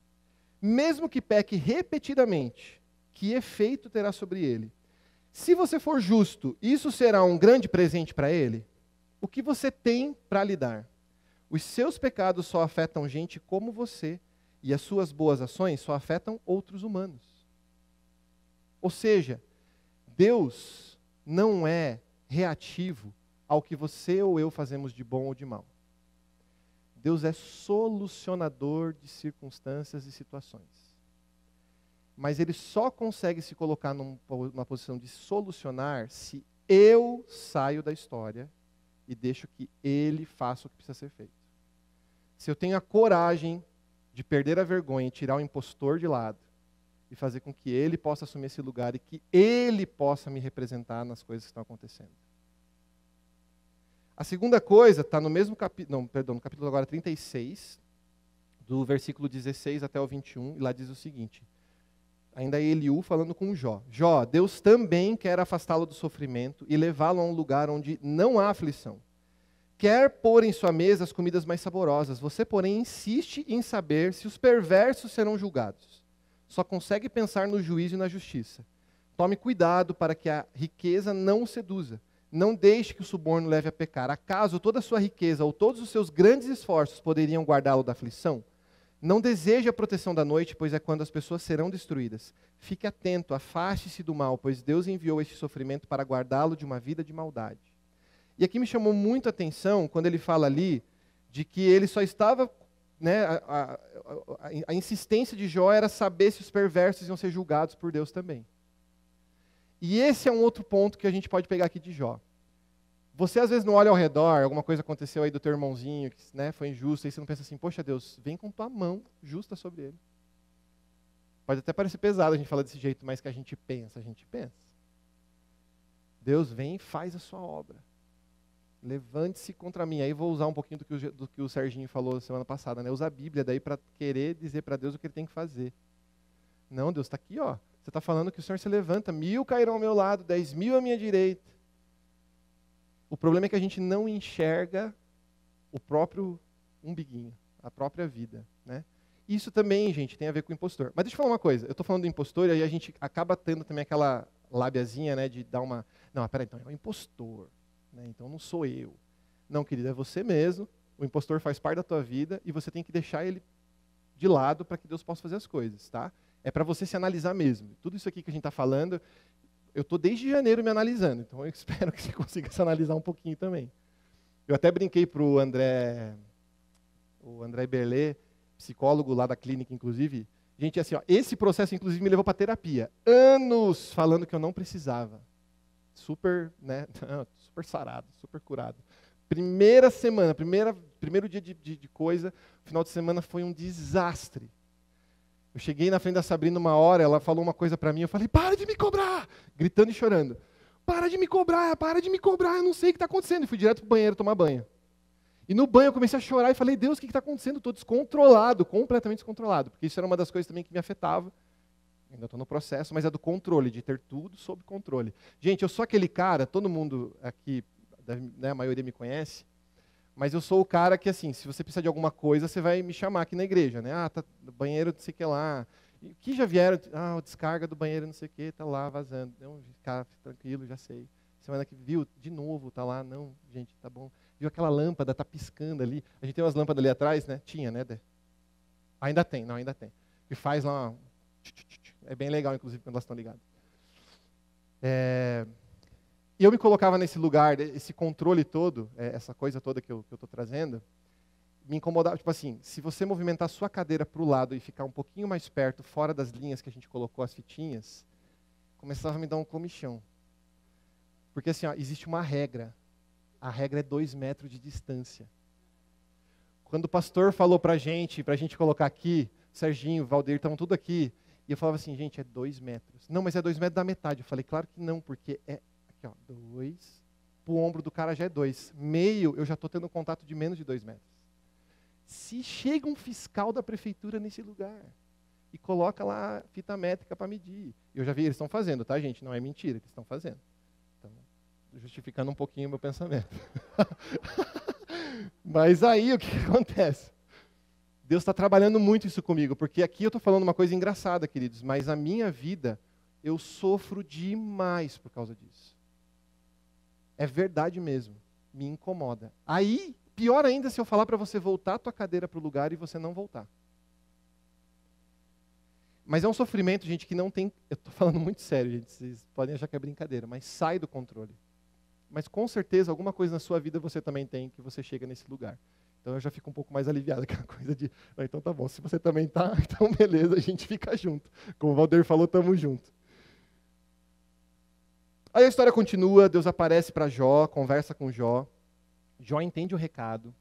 Mesmo que peque repetidamente, que efeito terá sobre ele? Se você for justo, isso será um grande presente para ele? O que você tem para lhe dar? Os seus pecados só afetam gente como você, e as suas boas ações só afetam outros humanos. Ou seja, Deus não é reativo ao que você ou eu fazemos de bom ou de mal. Deus é solucionador de circunstâncias e situações. Mas Ele só consegue se colocar numa posição de solucionar se eu saio da história e deixo que Ele faça o que precisa ser feito. Se eu tenho a coragem de perder a vergonha e tirar o impostor de lado e fazer com que Ele possa assumir esse lugar e que Ele possa me representar nas coisas que estão acontecendo. A segunda coisa está no mesmo capítulo, no capítulo agora 36, do versículo 16 até o 21, e lá diz o seguinte, ainda é Eliú falando com Jó. Jó, Deus também quer afastá-lo do sofrimento e levá-lo a um lugar onde não há aflição. Quer pôr em sua mesa as comidas mais saborosas. Você, porém, insiste em saber se os perversos serão julgados. Só consegue pensar no juízo e na justiça. Tome cuidado para que a riqueza não o seduza. Não deixe que o suborno leve a pecar. Acaso toda a sua riqueza ou todos os seus grandes esforços poderiam guardá-lo da aflição? Não deseje a proteção da noite, pois é quando as pessoas serão destruídas. Fique atento, afaste-se do mal, pois Deus enviou este sofrimento para guardá-lo de uma vida de maldade. E aqui me chamou muito a atenção quando ele fala ali de que ele só estava, né, a insistência de Jó era saber se os perversos iam ser julgados por Deus também. E esse é um outro ponto que a gente pode pegar aqui de Jó. Você às vezes não olha ao redor, alguma coisa aconteceu aí do teu irmãozinho, que, né, foi injusto, aí você não pensa assim, poxa Deus, vem com tua mão justa sobre ele. Pode até parecer pesado a gente falar desse jeito, mas que a gente pensa. Deus vem e faz a sua obra. Levante-se contra mim. Aí vou usar um pouquinho do que o Serginho falou semana passada, né? Usa a Bíblia daí para querer dizer para Deus o que ele tem que fazer. Não, Deus está aqui, ó. Você está falando que o Senhor se levanta, 1000 cairão ao meu lado, 10.000 à minha direita. O problema é que a gente não enxerga o próprio umbiguinho, a própria vida, né? Isso também, gente, tem a ver com o impostor. Mas deixa eu falar uma coisa. Eu estou falando do impostor e aí a gente acaba tendo também aquela lábiazinha, né, de dar uma... Não, peraí, então é o impostor. Então não sou eu. Não, querido, é você mesmo. O impostor faz parte da tua vida e você tem que deixar ele de lado para que Deus possa fazer as coisas, tá? É para você se analisar mesmo. Tudo isso aqui que a gente está falando, eu estou desde janeiro me analisando, então eu espero que você consiga se analisar um pouquinho também. Eu até brinquei para o André Berlê, psicólogo lá da clínica, inclusive. Gente, assim, ó, esse processo, inclusive, me levou para terapia. Anos falando que eu não precisava. Super, né, super sarado, super curado. Primeira semana, primeiro dia de coisa, final de semana foi um desastre. Eu cheguei na frente da Sabrina uma hora, ela falou uma coisa para mim, eu falei, para de me cobrar! Gritando e chorando. Para de me cobrar, eu não sei o que está acontecendo. E fui direto para o banheiro tomar banho. E no banho eu comecei a chorar e falei, Deus, o que está acontecendo? Estou descontrolado, completamente descontrolado. Porque isso era uma das coisas também que me afetava. Ainda estou no processo, mas é do controle, de ter tudo sob controle. Gente, eu sou aquele cara, todo mundo aqui, né, a maioria me conhece, mas eu sou o cara que, assim, se você precisar de alguma coisa, você vai me chamar aqui na igreja, né? Ah, tá no banheiro, não sei o que lá. E que já vieram, descarga do banheiro, não sei o que, tá lá vazando. Não, cara, tranquilo, já sei. Semana que viu, de novo, tá lá. Não, gente, tá bom. Viu aquela lâmpada, tá piscando ali. A gente tem umas lâmpadas ali atrás, né? Tinha, né, Dé? Ainda tem, não, ainda tem. E faz lá, é bem legal, inclusive, quando elas estão ligadas. E eu me colocava nesse lugar, esse controle todo, essa coisa toda que eu estou trazendo, me incomodava. Tipo assim, se você movimentar a sua cadeira para o lado e ficar um pouquinho mais perto, fora das linhas que a gente colocou as fitinhas, começava a me dar um comichão. Porque assim, existe uma regra. A regra é 2 metros de distância. Quando o pastor falou para a gente colocar aqui, Serginho, Valdeir, estavam tudo aqui, e eu falava assim, gente, é 2 metros. Não, mas é 2 metros da metade. Eu falei, claro que não, porque é aqui, ó, 2, para o ombro do cara já é 2. Meio, eu já estou tendo contato de menos de 2 metros. Se chega um fiscal da prefeitura nesse lugar e coloca lá fita métrica para medir. Eu já vi, eles estão fazendo, tá, gente? Não é mentira, eles estão fazendo. Então, justificando um pouquinho o meu pensamento. Mas aí, o que acontece? Deus está trabalhando muito isso comigo, porque aqui eu estou falando uma coisa engraçada, queridos, mas a minha vida, eu sofro demais por causa disso. É verdade mesmo, me incomoda. Aí, pior ainda se eu falar para você voltar a tua cadeira para o lugar e você não voltar. Mas é um sofrimento, gente, que não tem... Eu estou falando muito sério, gente, vocês podem achar que é brincadeira, mas sai do controle. Mas com certeza, alguma coisa na sua vida você também tem que você chega nesse lugar. Então eu já fico um pouco mais aliviado, aquela coisa de, então tá bom, se você também tá, então beleza, a gente fica junto. Como o Valdeir falou, tamo junto. Aí a história continua, Deus aparece para Jó, conversa com Jó. Jó entende o recado,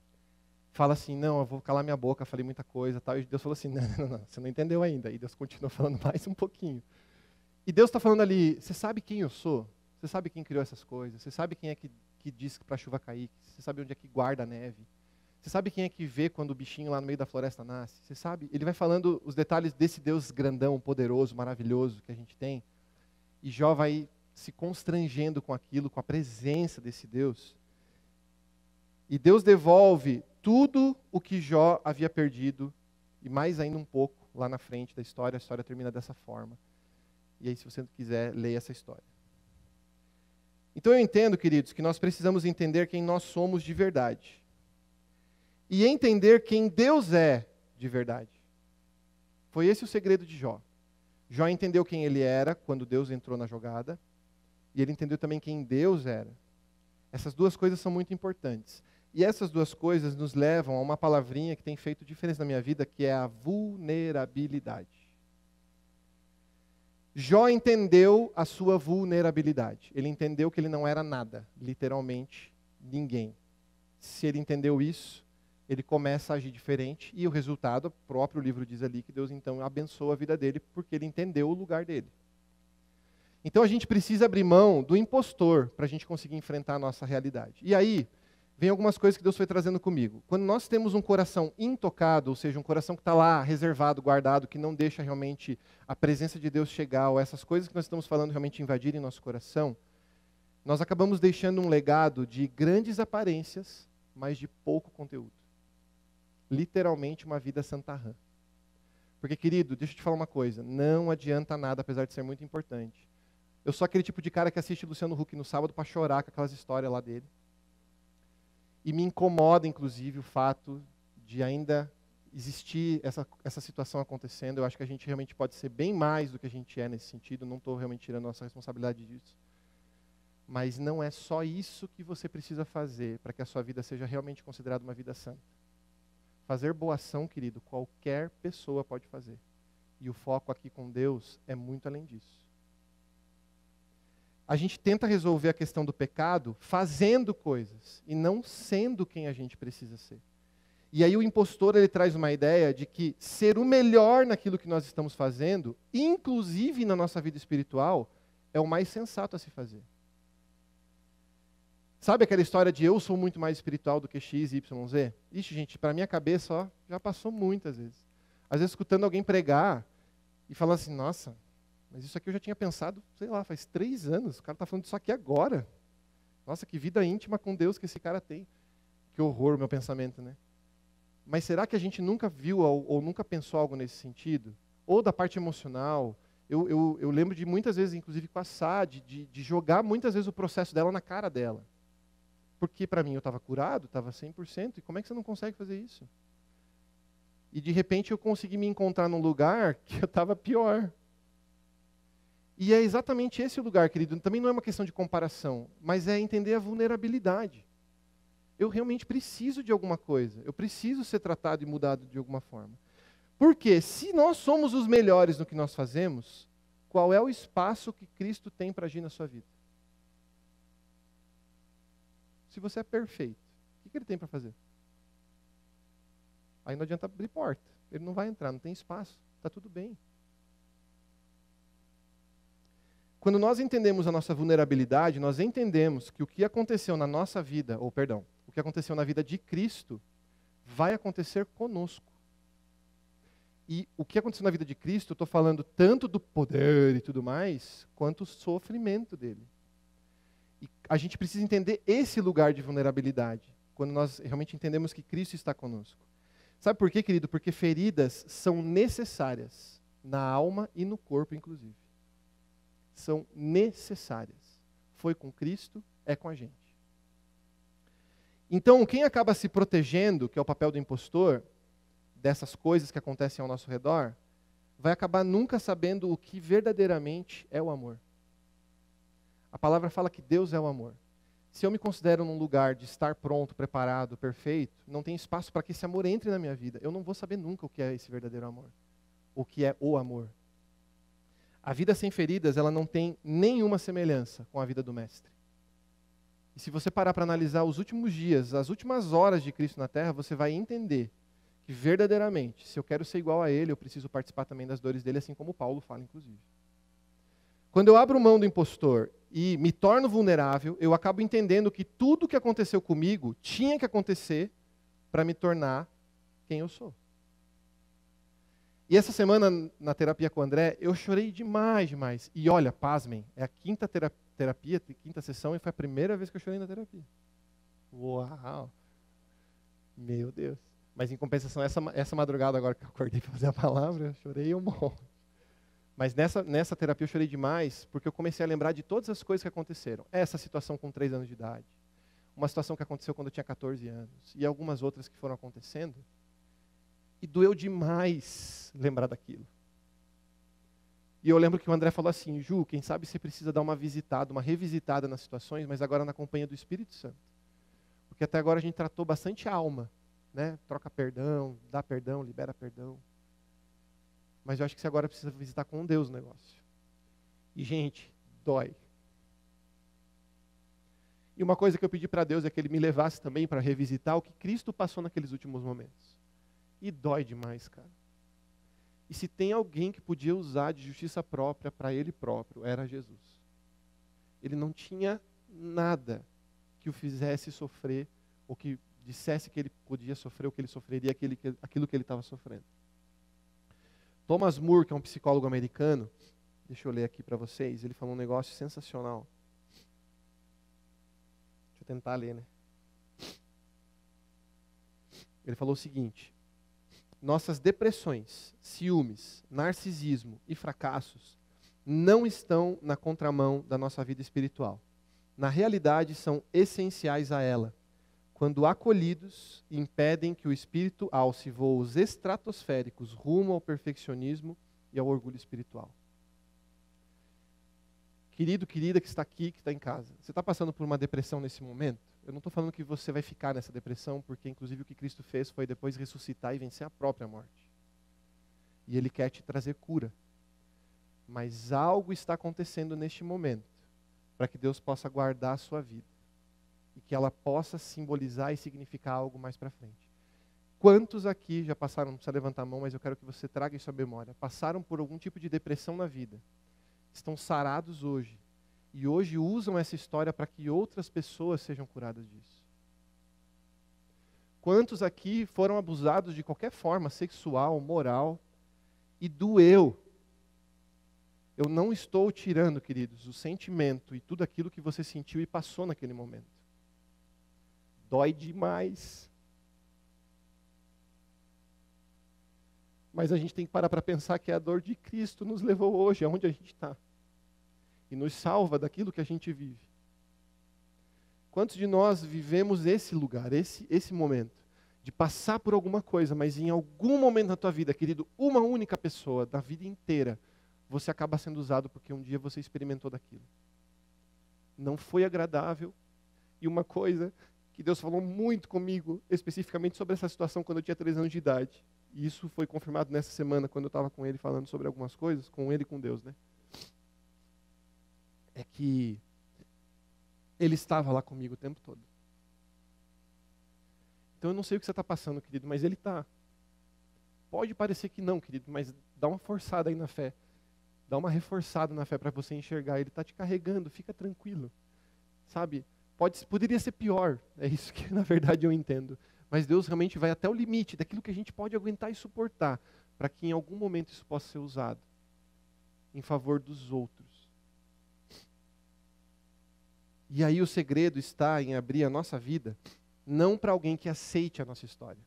fala assim, não, eu vou calar minha boca, falei muita coisa, tal. E Deus falou assim, não, você não entendeu ainda. E Deus continua falando mais um pouquinho. E Deus está falando ali, você sabe quem eu sou? Você sabe quem criou essas coisas? Você sabe quem é que diz para a chuva cair? Você sabe onde é que guarda a neve? Você sabe quem é que vê quando o bichinho lá no meio da floresta nasce? Você sabe? Ele vai falando os detalhes desse Deus grandão, poderoso, maravilhoso que a gente tem. E Jó vai se constrangendo com aquilo, com a presença desse Deus. E Deus devolve tudo o que Jó havia perdido, e mais ainda um pouco lá na frente da história. A história termina dessa forma. E aí, se você quiser, leia essa história. Então eu entendo, queridos, que nós precisamos entender quem nós somos de verdade. E entender quem Deus é de verdade. Foi esse o segredo de Jó. Jó entendeu quem ele era quando Deus entrou na jogada. E ele entendeu também quem Deus era. Essas duas coisas são muito importantes. E essas duas coisas nos levam a uma palavrinha que tem feito diferença na minha vida, que é a vulnerabilidade. Jó entendeu a sua vulnerabilidade. Ele entendeu que ele não era nada, literalmente ninguém. Se ele entendeu isso, ele começa a agir diferente e o resultado, o próprio livro diz ali que Deus então abençoa a vida dele porque ele entendeu o lugar dele. Então a gente precisa abrir mão do impostor para a gente conseguir enfrentar a nossa realidade. E aí, vem algumas coisas que Deus foi trazendo comigo. Quando nós temos um coração intocado, ou seja, um coração que está lá reservado, guardado, que não deixa realmente a presença de Deus chegar, ou essas coisas que nós estamos falando realmente invadirem nosso coração, nós acabamos deixando um legado de grandes aparências, mas de pouco conteúdo. Literalmente uma vida santarrã. Porque, querido, deixa eu te falar uma coisa, não adianta nada, apesar de ser muito importante. Eu sou aquele tipo de cara que assiste Luciano Huck no sábado para chorar com aquelas histórias lá dele. E me incomoda, inclusive, o fato de ainda existir essa situação acontecendo. Eu acho que a gente realmente pode ser bem mais do que a gente é nesse sentido. Não estou realmente tirando a nossa responsabilidade disso. Mas não é só isso que você precisa fazer para que a sua vida seja realmente considerada uma vida santa. Fazer boa ação, querido, qualquer pessoa pode fazer. E o foco aqui com Deus é muito além disso. A gente tenta resolver a questão do pecado fazendo coisas e não sendo quem a gente precisa ser. E aí o impostor, ele traz uma ideia de que ser o melhor naquilo que nós estamos fazendo, inclusive na nossa vida espiritual, é o mais sensato a se fazer. Sabe aquela história de eu sou muito mais espiritual do que X, Y, Z? Ixi, gente, para minha cabeça, ó, já passou muitas vezes. Às vezes escutando alguém pregar e falando assim, nossa, mas isso aqui eu já tinha pensado, sei lá, faz 3 anos, o cara está falando disso aqui agora. Nossa, que vida íntima com Deus que esse cara tem. Que horror o meu pensamento, né? Mas será que a gente nunca viu ou nunca pensou algo nesse sentido? Ou da parte emocional? Eu lembro de muitas vezes, inclusive com a Sá, de jogar muitas vezes o processo dela na cara dela. Porque para mim eu estava curado, estava 100%, e como é que você não consegue fazer isso? E de repente eu consegui me encontrar num lugar que eu estava pior. E é exatamente esse o lugar, querido. Também não é uma questão de comparação, mas é entender a vulnerabilidade. Eu realmente preciso de alguma coisa. Eu preciso ser tratado e mudado de alguma forma. Porque se nós somos os melhores no que nós fazemos, qual é o espaço que Cristo tem para agir na sua vida? Se você é perfeito, o que ele tem para fazer? Aí não adianta abrir porta. Ele não vai entrar, não tem espaço. Está tudo bem. Quando nós entendemos a nossa vulnerabilidade, nós entendemos que o que aconteceu na nossa vida, o que aconteceu na vida de Cristo, vai acontecer conosco. E o que aconteceu na vida de Cristo, eu estou falando tanto do poder e tudo mais, quanto o sofrimento dele. E a gente precisa entender esse lugar de vulnerabilidade, quando nós realmente entendemos que Cristo está conosco. Sabe por quê, querido? Porque feridas são necessárias, na alma e no corpo, inclusive. São necessárias. Foi com Cristo, é com a gente. Então, quem acaba se protegendo, que é o papel do impostor, dessas coisas que acontecem ao nosso redor, vai acabar nunca sabendo o que verdadeiramente é o amor. A palavra fala que Deus é o amor. Se eu me considero num lugar de estar pronto, preparado, perfeito, não tem espaço para que esse amor entre na minha vida. Eu não vou saber nunca o que é esse verdadeiro amor. O que é o amor. A vida sem feridas, ela não tem nenhuma semelhança com a vida do Mestre. E se você parar para analisar os últimos dias, as últimas horas de Cristo na Terra, você vai entender que verdadeiramente, se eu quero ser igual a Ele, eu preciso participar também das dores dele, assim como Paulo fala, inclusive. Quando eu abro mão do impostor e me torno vulnerável, eu acabo entendendo que tudo o que aconteceu comigo tinha que acontecer para me tornar quem eu sou. E essa semana, na terapia com o André, eu chorei demais, demais. E olha, pasmem, é a quinta quinta sessão, e foi a primeira vez que eu chorei na terapia. Uau! Meu Deus. Mas em compensação, essa madrugada agora que eu acordei para fazer a palavra, eu chorei um monte. Mas nessa terapia eu chorei demais, porque eu comecei a lembrar de todas as coisas que aconteceram. Essa situação com 3 anos de idade, uma situação que aconteceu quando eu tinha 14 anos, e algumas outras que foram acontecendo. E doeu demais lembrar daquilo. E eu lembro que o André falou assim, Ju, quem sabe você precisa dar uma visitada, uma revisitada nas situações, mas agora na companhia do Espírito Santo. Porque até agora a gente tratou bastante a alma, né? Troca perdão, dá perdão, libera perdão. Mas eu acho que você agora precisa visitar com Deus o negócio. E, gente, dói. E uma coisa que eu pedi para Deus é que Ele me levasse também para revisitar o que Cristo passou naqueles últimos momentos. E dói demais, cara. E se tem alguém que podia usar de justiça própria para Ele próprio, era Jesus. Ele não tinha nada que o fizesse sofrer, ou que dissesse que ele podia sofrer, ou que ele sofreria aquilo que ele estava sofrendo. Thomas Moore, que é um psicólogo americano, deixa eu ler aqui para vocês, ele falou um negócio sensacional. Deixa eu tentar ler, né? Ele falou o seguinte: nossas depressões, ciúmes, narcisismo e fracassos não estão na contramão da nossa vida espiritual. Na realidade, são essenciais a ela. Quando acolhidos, impedem que o espírito alce voos estratosféricos rumo ao perfeccionismo e ao orgulho espiritual. Querido, querida que está aqui, que está em casa, você está passando por uma depressão nesse momento? Eu não estou falando que você vai ficar nessa depressão, porque inclusive o que Cristo fez foi depois ressuscitar e vencer a própria morte. E Ele quer te trazer cura. Mas algo está acontecendo neste momento, para que Deus possa guardar a sua vida. E que ela possa simbolizar e significar algo mais para frente. Quantos aqui já passaram, não precisa levantar a mão, mas eu quero que você traga isso à memória, passaram por algum tipo de depressão na vida, estão sarados hoje, e hoje usam essa história para que outras pessoas sejam curadas disso? Quantos aqui foram abusados de qualquer forma, sexual, moral, e doeu? Eu não estou tirando, queridos, o sentimento e tudo aquilo que você sentiu e passou naquele momento. Dói demais. Mas a gente tem que parar para pensar que a dor de Cristo nos levou hoje aonde a gente está. E nos salva daquilo que a gente vive. Quantos de nós vivemos esse lugar, esse momento, de passar por alguma coisa, mas em algum momento na tua vida, querido, uma única pessoa, da vida inteira, você acaba sendo usado porque um dia você experimentou daquilo. Não foi agradável. E uma coisa que Deus falou muito comigo, especificamente sobre essa situação quando eu tinha 3 anos de idade. E isso foi confirmado nessa semana, quando eu estava com ele falando sobre algumas coisas, com ele e com Deus, né? É que ele estava lá comigo o tempo todo. Então eu não sei o que você está passando, querido, mas ele está. Pode parecer que não, querido, mas dá uma forçada aí na fé. Dá uma reforçada na fé para você enxergar. Ele está te carregando, fica tranquilo. Sabe? Poderia ser pior, é isso que na verdade eu entendo. Mas Deus realmente vai até o limite daquilo que a gente pode aguentar e suportar, para que em algum momento isso possa ser usado em favor dos outros. E aí o segredo está em abrir a nossa vida, não para alguém que aceite a nossa história.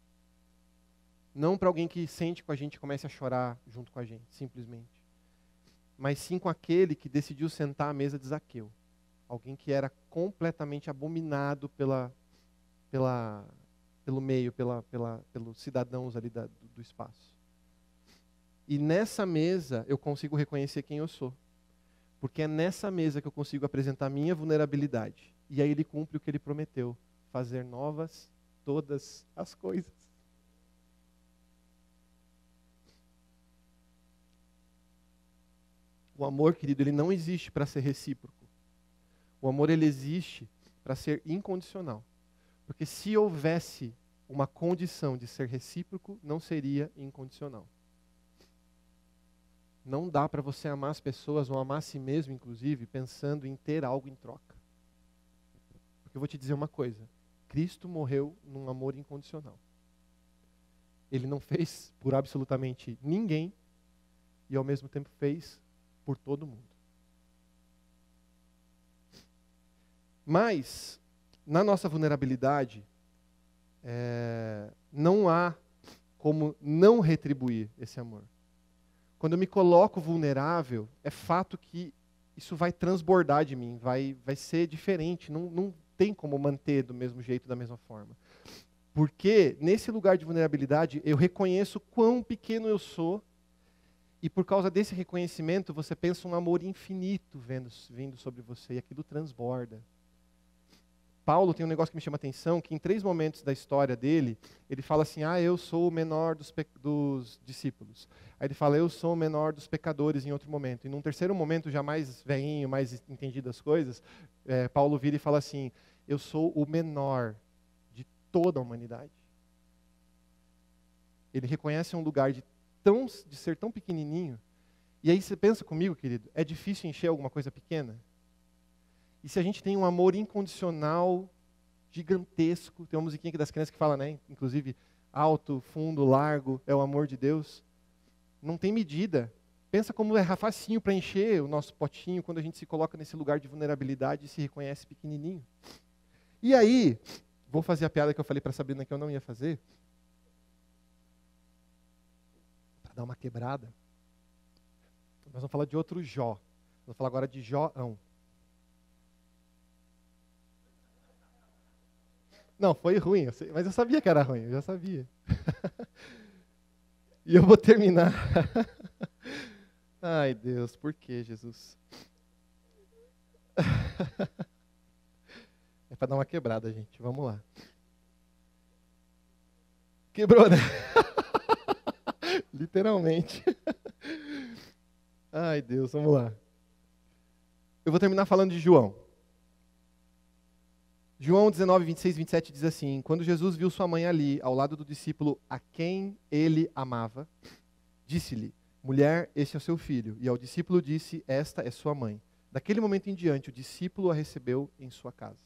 Não para alguém que sente com a gente e comece a chorar junto com a gente, simplesmente. Mas sim com aquele que decidiu sentar à mesa de Zaqueu. Alguém que era completamente abominado pelo meio, pelos cidadãos ali do espaço. E nessa mesa eu consigo reconhecer quem eu sou. Porque é nessa mesa que eu consigo apresentar a minha vulnerabilidade. E aí ele cumpre o que ele prometeu, fazer novas todas as coisas. O amor, querido, ele não existe para ser recíproco. O amor, ele existe para ser incondicional. Porque se houvesse uma condição de ser recíproco, não seria incondicional. Não dá para você amar as pessoas ou amar a si mesmo, inclusive, pensando em ter algo em troca. Porque eu vou te dizer uma coisa. Cristo morreu num amor incondicional. Ele não fez por absolutamente ninguém e ao mesmo tempo fez por todo mundo. Mas, na nossa vulnerabilidade, não há como não retribuir esse amor. Quando eu me coloco vulnerável, é fato que isso vai transbordar de mim, vai ser diferente, não tem como manter do mesmo jeito, da mesma forma. Porque nesse lugar de vulnerabilidade, eu reconheço quão pequeno eu sou, e por causa desse reconhecimento, você pensa um amor infinito vindo sobre você, e aquilo transborda. Paulo tem um negócio que me chama a atenção, que em 3 momentos da história dele, ele fala assim, eu sou o menor dos discípulos. Aí ele fala, eu sou o menor dos pecadores em outro momento. E num terceiro momento, já mais velhinho, mais entendido das coisas, Paulo vira e fala assim, eu sou o menor de toda a humanidade. Ele reconhece um lugar de ser tão pequenininho. E aí você pensa comigo, querido, é difícil encher alguma coisa pequena? E se a gente tem um amor incondicional, gigantesco, tem uma musiquinha aqui das crianças que fala, né? Inclusive, alto, fundo, largo, é o amor de Deus. Não tem medida. Pensa como é facinho para encher o nosso potinho quando a gente se coloca nesse lugar de vulnerabilidade e se reconhece pequenininho. E aí, vou fazer a piada que eu falei para a Sabrina que eu não ia fazer, para dar uma quebrada. Nós vamos falar de outro Jó. Vou falar agora de João. Não, foi ruim, mas eu sabia que era ruim, eu já sabia. E eu vou terminar. Ai, Deus, por que, Jesus? É para dar uma quebrada, gente. Vamos lá. Quebrou, né? Literalmente. Ai, Deus, vamos lá. Eu vou terminar falando de João. João 19, 26 e 27 diz assim: quando Jesus viu sua mãe ali, ao lado do discípulo a quem ele amava, disse-lhe: mulher, este é o seu filho. E ao discípulo disse: esta é sua mãe. Daquele momento em diante, o discípulo a recebeu em sua casa.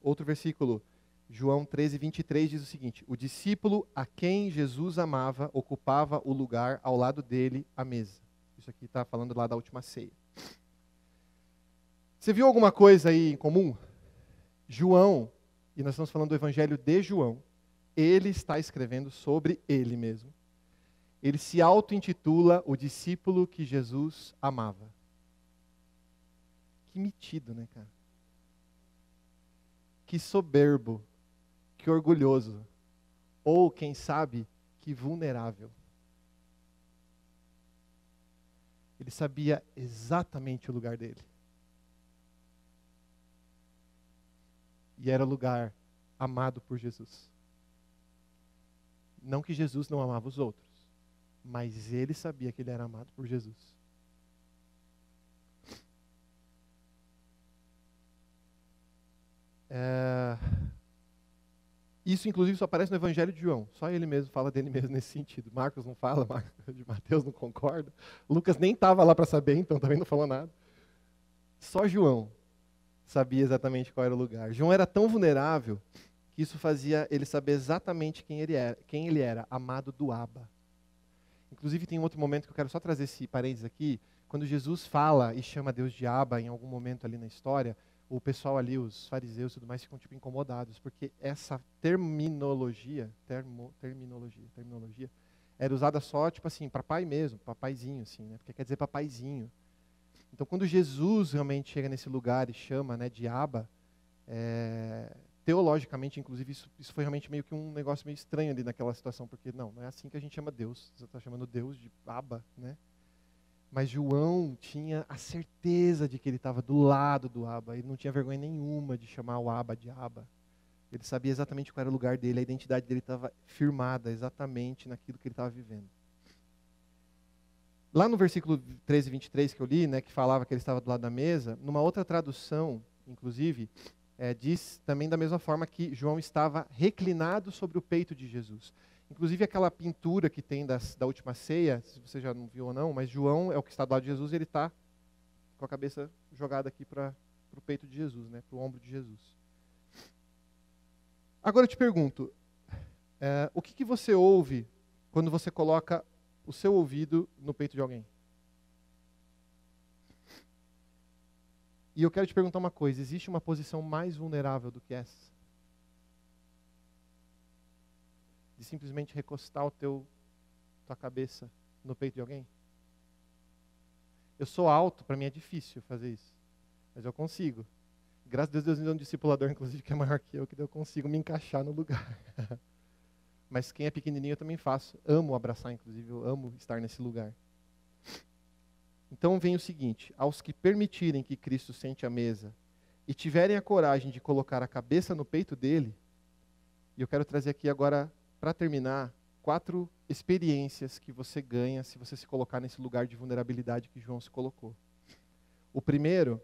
Outro versículo, João 13, 23 diz o seguinte: o discípulo a quem Jesus amava ocupava o lugar ao lado dele à mesa. Isso aqui está falando lá da última ceia. Você viu alguma coisa aí em comum? João, e nós estamos falando do Evangelho de João, ele está escrevendo sobre ele mesmo. Ele se auto-intitula o discípulo que Jesus amava. Que metido, né, cara? Que soberbo, que orgulhoso, ou, quem sabe, que vulnerável. Ele sabia exatamente o lugar dele. E era o lugar amado por Jesus. Não que Jesus não amava os outros, mas ele sabia que ele era amado por Jesus. Isso, inclusive, só aparece no Evangelho de João. Só ele mesmo fala dele mesmo nesse sentido. Marcos não fala, de Mateus não concorda. Lucas nem estava lá para saber, então também não falou nada. Só João sabia exatamente qual era o lugar. João era tão vulnerável que isso fazia ele saber exatamente quem ele era, amado do Abba. Inclusive tem um outro momento que eu quero só trazer esse parênteses aqui, quando Jesus fala e chama Deus de Abba em algum momento ali na história, o pessoal ali, os fariseus e tudo mais, ficam tipo incomodados, porque essa terminologia era usada só tipo assim, para pai mesmo, papaizinho assim, né? Porque quer dizer papaizinho. Então, quando Jesus realmente chega nesse lugar e chama, né, de Abba, teologicamente, inclusive, isso foi realmente meio que um negócio meio estranho ali naquela situação, porque não é assim que a gente chama Deus. Você está chamando Deus de Abba, né? Mas João tinha a certeza de que ele estava do lado do Abba. Ele não tinha vergonha nenhuma de chamar o Abba de Abba. Ele sabia exatamente qual era o lugar dele, a identidade dele estava firmada exatamente naquilo que ele estava vivendo. Lá no versículo 13 e 23 que eu li, né, que falava que ele estava do lado da mesa, numa outra tradução, inclusive, diz também da mesma forma que João estava reclinado sobre o peito de Jesus. Inclusive aquela pintura que tem da última ceia, se você já não viu ou não, mas João é o que está do lado de Jesus e ele está com a cabeça jogada aqui para o peito de Jesus, né, para o ombro de Jesus. Agora eu te pergunto, o que você ouve quando você coloca o seu ouvido no peito de alguém? E eu quero te perguntar uma coisa, existe uma posição mais vulnerável do que essa? De simplesmente recostar tua cabeça no peito de alguém? Eu sou alto, para mim é difícil fazer isso, mas eu consigo. Graças a Deus me deu um discipulador, inclusive, que é maior que eu consigo me encaixar no lugar. Mas quem é pequenininho eu também faço. Amo abraçar, inclusive, eu amo estar nesse lugar. Então vem o seguinte: aos que permitirem que Cristo sente à mesa e tiverem a coragem de colocar a cabeça no peito dele, e eu quero trazer aqui agora, para terminar, 4 experiências que você ganha se você se colocar nesse lugar de vulnerabilidade que João se colocou. O primeiro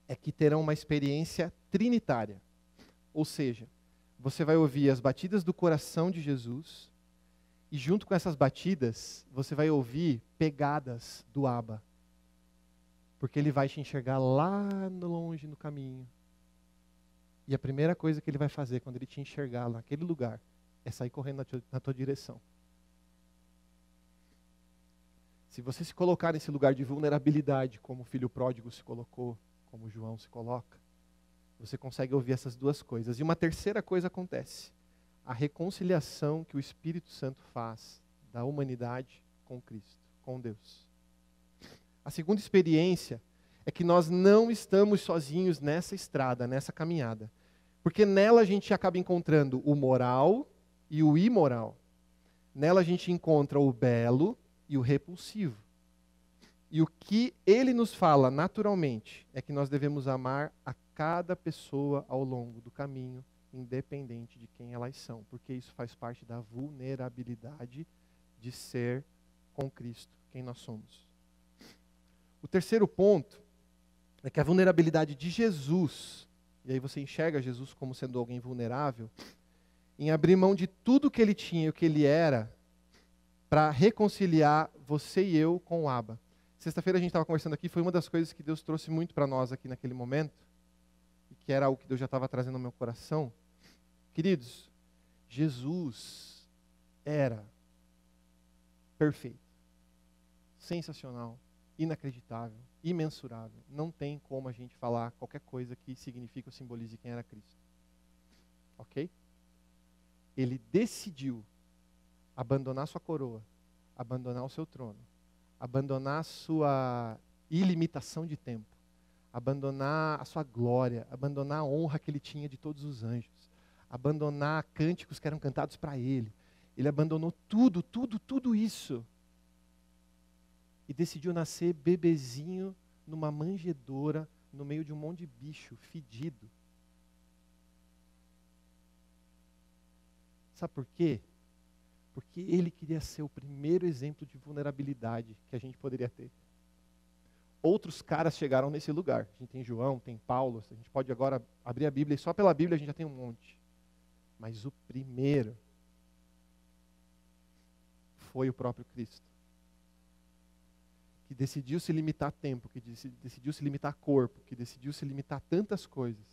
é que terão uma experiência trinitária. Ou seja, você vai ouvir as batidas do coração de Jesus e junto com essas batidas, você vai ouvir pegadas do Abba. Porque ele vai te enxergar lá longe no caminho. E a primeira coisa que ele vai fazer quando ele te enxergar naquele lugar é sair correndo na tua direção. Se você se colocar nesse lugar de vulnerabilidade, como o filho pródigo se colocou, como João se coloca, você consegue ouvir essas 2 coisas. E uma terceira coisa acontece: a reconciliação que o Espírito Santo faz da humanidade com Cristo, com Deus. A segunda experiência é que nós não estamos sozinhos nessa estrada, nessa caminhada. Porque nela a gente acaba encontrando o moral e o imoral. Nela a gente encontra o belo e o repulsivo. E o que ele nos fala naturalmente é que nós devemos amar a cada pessoa ao longo do caminho, independente de quem elas são, porque isso faz parte da vulnerabilidade de ser com Cristo quem nós somos. O terceiro ponto é que a vulnerabilidade de Jesus e aí você enxerga Jesus como sendo alguém vulnerável, em abrir mão de tudo que ele tinha e o que ele era, para reconciliar você e eu com o Abba. Sexta-feira a gente estava conversando aqui, foi uma das coisas que Deus trouxe muito para nós aqui naquele momento, e que era algo que Deus já estava trazendo no meu coração. Queridos, Jesus era perfeito, sensacional, inacreditável, imensurável. Não tem como a gente falar qualquer coisa que signifique ou simbolize quem era Cristo. Ok? Ele decidiu abandonar sua coroa, abandonar o seu trono, abandonar sua ilimitação de tempo, abandonar a sua glória, abandonar a honra que ele tinha de todos os anjos, abandonar cânticos que eram cantados para ele. Ele abandonou tudo isso e decidiu nascer bebezinho numa manjedoura no meio de um monte de bicho fedido. Sabe por quê? Porque ele queria ser o primeiro exemplo de vulnerabilidade que a gente poderia ter. Outros caras chegaram nesse lugar. A gente tem João, tem Paulo, a gente pode agora abrir a Bíblia e só pela Bíblia a gente já tem um monte. Mas o primeiro foi o próprio Cristo, que decidiu se limitar a tempo, que decidiu se limitar a corpo, que decidiu se limitar a tantas coisas,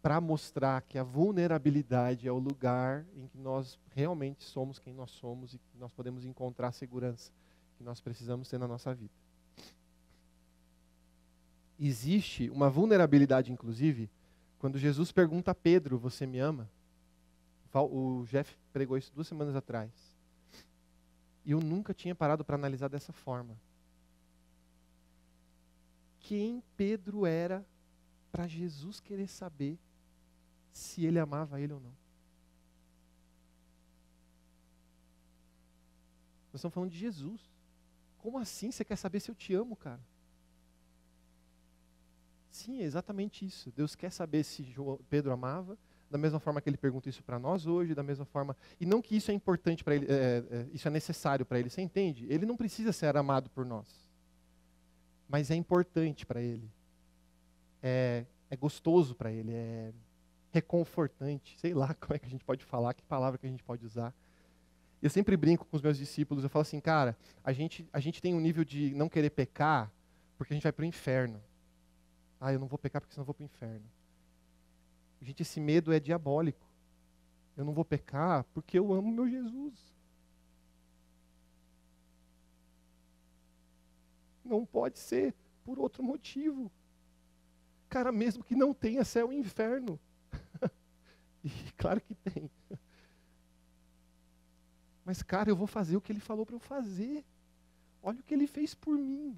para mostrar que a vulnerabilidade é o lugar em que nós realmente somos quem nós somos e que nós podemos encontrar a segurança que nós precisamos ter na nossa vida. Existe uma vulnerabilidade, inclusive, quando Jesus pergunta a Pedro, você me ama? O Jeff pregou isso 2 semanas atrás. E eu nunca tinha parado para analisar dessa forma. Quem Pedro era para Jesus querer saber se ele amava ele ou não? Nós estamos falando de Jesus. Como assim você quer saber se eu te amo, cara? Sim, é exatamente isso. Deus quer saber se Pedro amava, da mesma forma que ele pergunta isso para nós hoje, da mesma forma... E não que isso é importante para ele, isso é necessário para ele, você entende? Ele não precisa ser amado por nós. Mas é importante para ele. É gostoso para ele, é reconfortante. Sei lá como é que a gente pode falar, que palavra que a gente pode usar. Eu sempre brinco com os meus discípulos, eu falo assim, cara, a gente tem um nível de não querer pecar porque a gente vai para o inferno. Ah, eu não vou pecar porque senão eu vou para o inferno. Gente, esse medo é diabólico. Eu não vou pecar porque eu amo meu Jesus. Não pode ser por outro motivo. Cara, mesmo que não tenha céu e inferno. E claro que tem. Mas, cara, eu vou fazer o que ele falou para eu fazer. Olha o que ele fez por mim.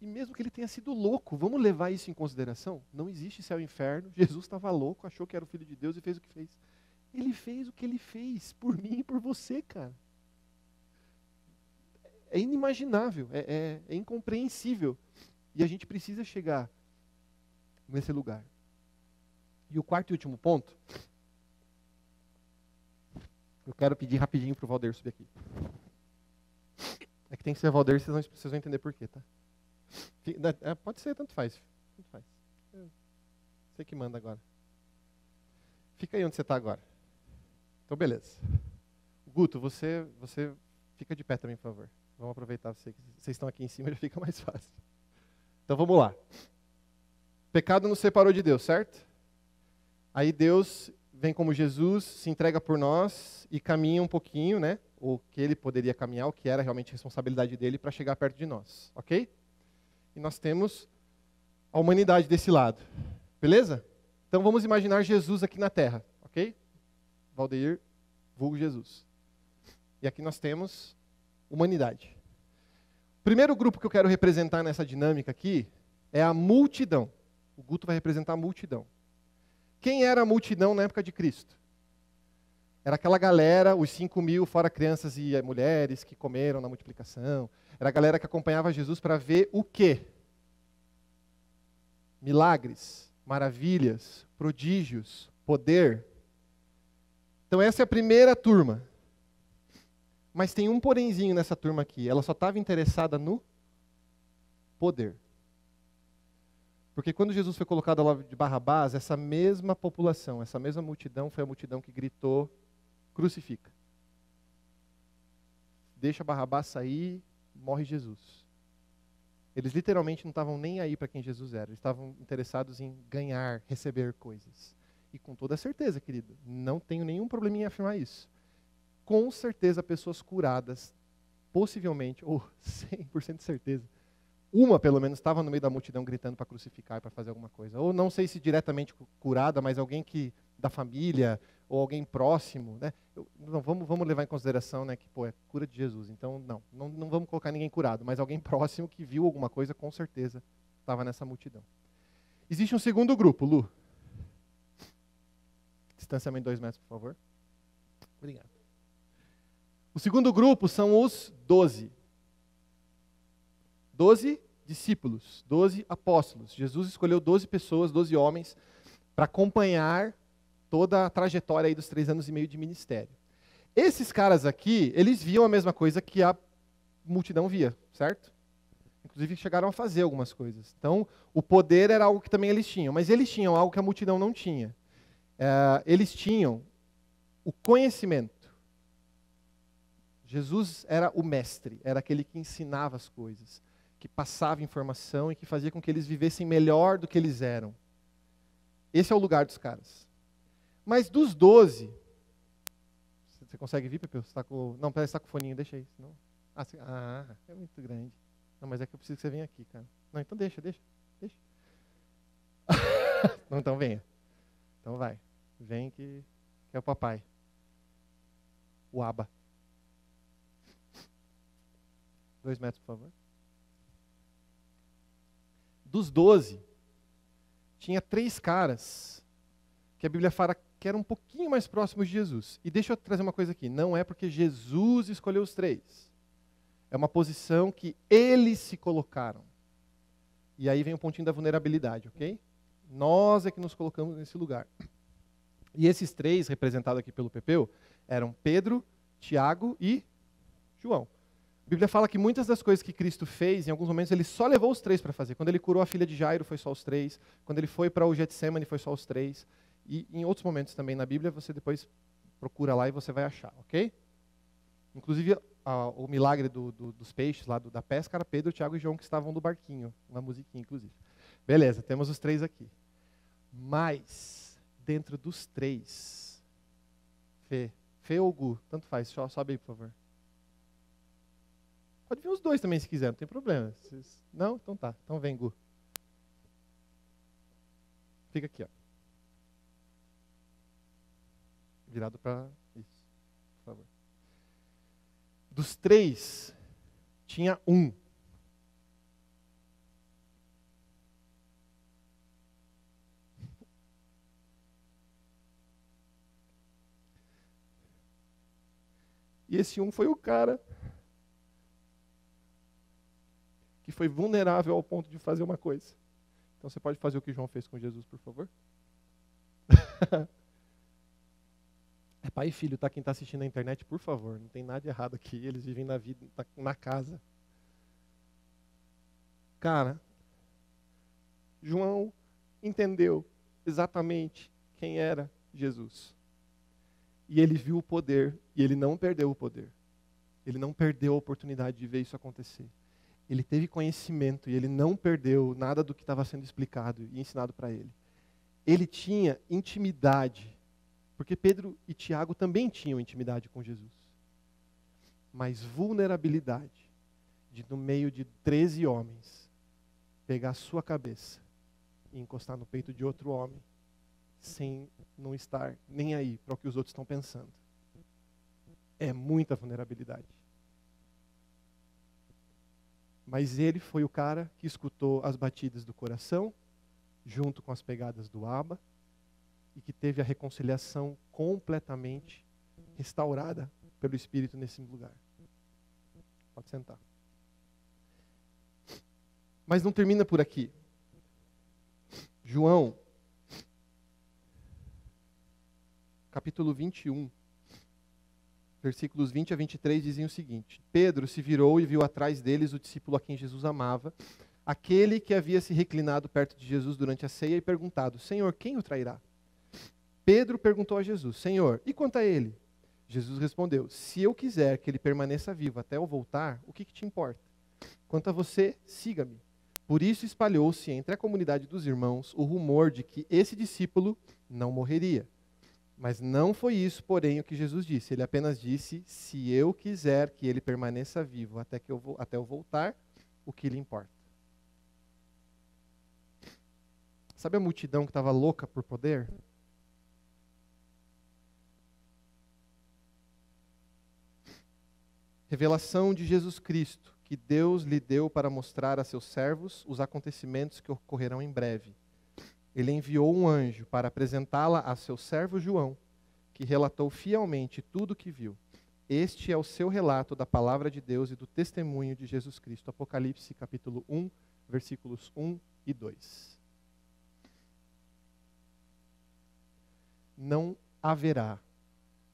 E mesmo que ele tenha sido louco, vamos levar isso em consideração? Não existe céu e inferno. Jesus estava louco, achou que era o Filho de Deus e fez o que fez. Ele fez o que ele fez por mim e por você, cara. É inimaginável, é incompreensível. E a gente precisa chegar nesse lugar. E o quarto e último ponto, eu quero pedir rapidinho para o Valdir subir aqui. É que tem que ser Valdir, vocês vão entender por quê, tá? Pode ser, tanto faz. Tanto faz. Você que manda agora. Fica aí onde você está agora. Então, beleza. Guto, você fica de pé também, por favor. Vamos aproveitar vocês estão aqui em cima, já fica mais fácil. Então, vamos lá. Pecado nos separou de Deus, certo? Aí Deus vem como Jesus, se entrega por nós e caminha um pouquinho, né? O que ele poderia caminhar, o que era realmente responsabilidade dele para chegar perto de nós, ok? E nós temos a humanidade desse lado, beleza? Então vamos imaginar Jesus aqui na Terra, ok? Valdeir, vulgo Jesus. E aqui nós temos humanidade. O primeiro grupo que eu quero representar nessa dinâmica aqui é a multidão. O Guto vai representar a multidão. Quem era a multidão na época de Cristo? Era aquela galera, os 5.000, fora crianças e mulheres que comeram na multiplicação. Era a galera que acompanhava Jesus para ver o quê? Milagres, maravilhas, prodígios, poder. Então essa é a primeira turma. Mas tem um porenzinho nessa turma aqui. Ela só estava interessada no poder. Porque quando Jesus foi colocado ao lado de Barrabás, essa mesma população, essa mesma multidão foi a multidão que gritou, crucifica. Deixa Barrabás sair, morre Jesus. Eles literalmente não estavam nem aí para quem Jesus era. Eles estavam interessados em ganhar, receber coisas. E com toda certeza, querido, não tenho nenhum probleminha em afirmar isso. Com certeza, pessoas curadas, possivelmente, ou 100% de certeza, uma pelo menos estava no meio da multidão gritando para crucificar e para fazer alguma coisa. Ou não sei se diretamente curada, mas alguém que da família, ou alguém próximo, né? Não, vamos levar em consideração, né, que é cura de Jesus. Então, não vamos colocar ninguém curado, mas alguém próximo que viu alguma coisa, com certeza, estava nessa multidão. Existe um segundo grupo, Lu. Distanciamento 2 metros, por favor. Obrigado. O segundo grupo são os 12. 12 discípulos, 12 apóstolos. Jesus escolheu 12 pessoas, 12 homens, para acompanhar toda a trajetória aí dos 3 anos e meio de ministério. Esses caras aqui, eles viam a mesma coisa que a multidão via, certo? Inclusive chegaram a fazer algumas coisas. Então, o poder era algo que também eles tinham, mas eles tinham algo que a multidão não tinha. Eles tinham o conhecimento. Jesus era o mestre, era aquele que ensinava as coisas, que passava informação e que fazia com que eles vivessem melhor do que eles eram. Esse é o lugar dos caras. Mas dos 12, você consegue vir, Pepeu? Você está com... Não, pera, você está com o foninho, deixa aí. Senão... é muito grande. Não, mas é que eu preciso que você venha aqui, cara. Não, então deixa. Não, então venha. Então vai. Vem que é o papai. O Aba. 2 metros, por favor. Dos 12, tinha 3 caras que a Bíblia fala que eram um pouquinho mais próximos de Jesus. E deixa eu trazer uma coisa aqui. Não é porque Jesus escolheu os 3. É uma posição que eles se colocaram. E aí vem o pontinho da vulnerabilidade, ok? Nós é que nos colocamos nesse lugar. E esses 3, representados aqui pelo Pepeu, eram Pedro, Tiago e João. A Bíblia fala que muitas das coisas que Cristo fez, em alguns momentos, ele só levou os 3 para fazer. Quando ele curou a filha de Jairo, foi só os 3. Quando ele foi para o Getsemane, foi só os 3. E em outros momentos também na Bíblia, você depois procura lá e você vai achar, ok? Inclusive, o milagre dos peixes, lá da pesca, era Pedro, Tiago e João que estavam no barquinho. Uma musiquinha, inclusive. Beleza, temos os 3 aqui. Mas, dentro dos 3, Fê ou Gu, tanto faz, sobe aí, por favor. Pode vir os 2 também, se quiser, não tem problema. Não? Então tá. Então vem, Gu. Fica aqui, ó. Virado para isso, por favor. Dos 3, tinha um. E esse um foi o cara que foi vulnerável ao ponto de fazer uma coisa. Então você pode fazer o que João fez com Jesus, por favor? É pai e filho, tá? Quem está assistindo na internet, por favor. Não tem nada de errado aqui. Eles vivem na vida, na casa. Cara, João entendeu exatamente quem era Jesus. E ele viu o poder, e ele não perdeu o poder. Ele não perdeu a oportunidade de ver isso acontecer. Ele teve conhecimento, e ele não perdeu nada do que estava sendo explicado e ensinado para ele. Ele tinha intimidade, porque Pedro e Tiago também tinham intimidade com Jesus. Mas vulnerabilidade, de no meio de 13 homens, pegar a sua cabeça e encostar no peito de outro homem, sem não estar nem aí para o que os outros estão pensando. É muita vulnerabilidade. Mas ele foi o cara que escutou as batidas do coração, junto com as pegadas do Aba, e que teve a reconciliação completamente restaurada pelo Espírito nesse lugar. Pode sentar. Mas não termina por aqui. João, capítulo 21, versículos 20 a 23 dizem o seguinte: Pedro se virou e viu atrás deles o discípulo a quem Jesus amava, aquele que havia se reclinado perto de Jesus durante a ceia e perguntado: Senhor, quem o trairá? Pedro perguntou a Jesus: Senhor, e quanto a ele? Jesus respondeu: Se eu quiser que ele permaneça vivo até eu voltar, o que te importa? Quanto a você, siga-me. Por isso espalhou-se entre a comunidade dos irmãos o rumor de que esse discípulo não morreria. Mas não foi isso, porém, o que Jesus disse. Ele apenas disse: se eu quiser que ele permaneça vivo até eu voltar, o que lhe importa? Sabe a multidão que estava louca por poder? Revelação de Jesus Cristo, que Deus lhe deu para mostrar a seus servos os acontecimentos que ocorrerão em breve. Ele enviou um anjo para apresentá-la a seu servo João, que relatou fielmente tudo o que viu. Este é o seu relato da palavra de Deus e do testemunho de Jesus Cristo. Apocalipse capítulo 1, versículos 1 e 2. Não haverá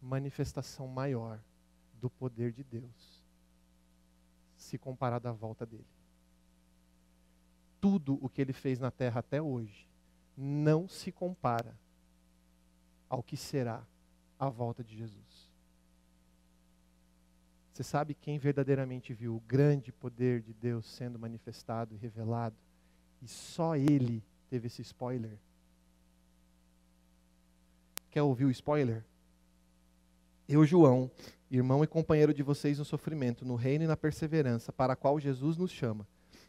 manifestação maior do poder de Deus se comparado à volta dele. Tudo o que ele fez na terra até hoje não se compara ao que será a volta de Jesus. Você sabe quem verdadeiramente viu o grande poder de Deus sendo manifestado e revelado? E só ele teve esse spoiler. Quer ouvir o spoiler? Eu, João, irmão e companheiro de vocês no sofrimento, no reino e na perseverança, para a qual Jesus nos chama.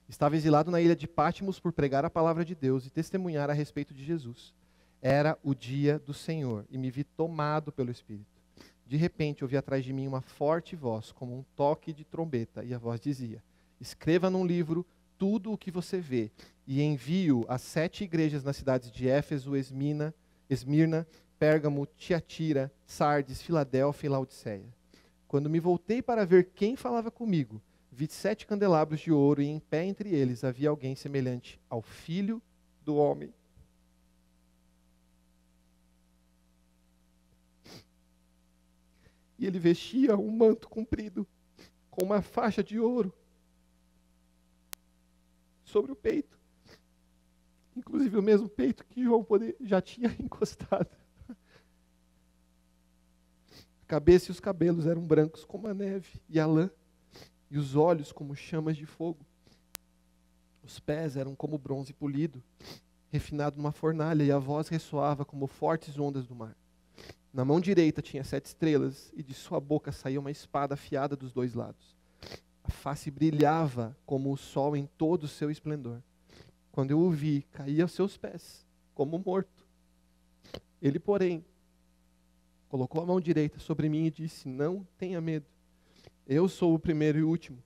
Estava exilado na ilha de Pátimos por pregar a palavra de Deus e testemunhar a respeito de Jesus. Era o dia do Senhor e me vi tomado pelo Espírito. De repente ouvi atrás de mim uma forte voz, como um toque de trombeta, e a voz dizia: escreva num livro tudo o que você vê e envie-o às 7 igrejas nas cidades de Éfeso, Esmirna, Pérgamo, Tiatira, Sardes, Filadélfia e Laodiceia. Quando me voltei para ver quem falava comigo, vi 7 candelabros de ouro e em pé entre eles havia alguém semelhante ao Filho do Homem. E ele vestia um manto comprido com uma faixa de ouro sobre o peito. Inclusive o mesmo peito que João já tinha encostado. A cabeça e os cabelos eram brancos como a neve e a lã, e os olhos como chamas de fogo. Os pés eram como bronze polido, refinado numa fornalha, e a voz ressoava como fortes ondas do mar. Na mão direita tinha 7 estrelas, e de sua boca saía uma espada afiada dos 2 lados. A face brilhava como o sol em todo o seu esplendor. Quando eu o vi, caí aos seus pés, como morto. Ele, porém, colocou a mão direita sobre mim e disse: não tenha medo. Eu sou o primeiro e o último.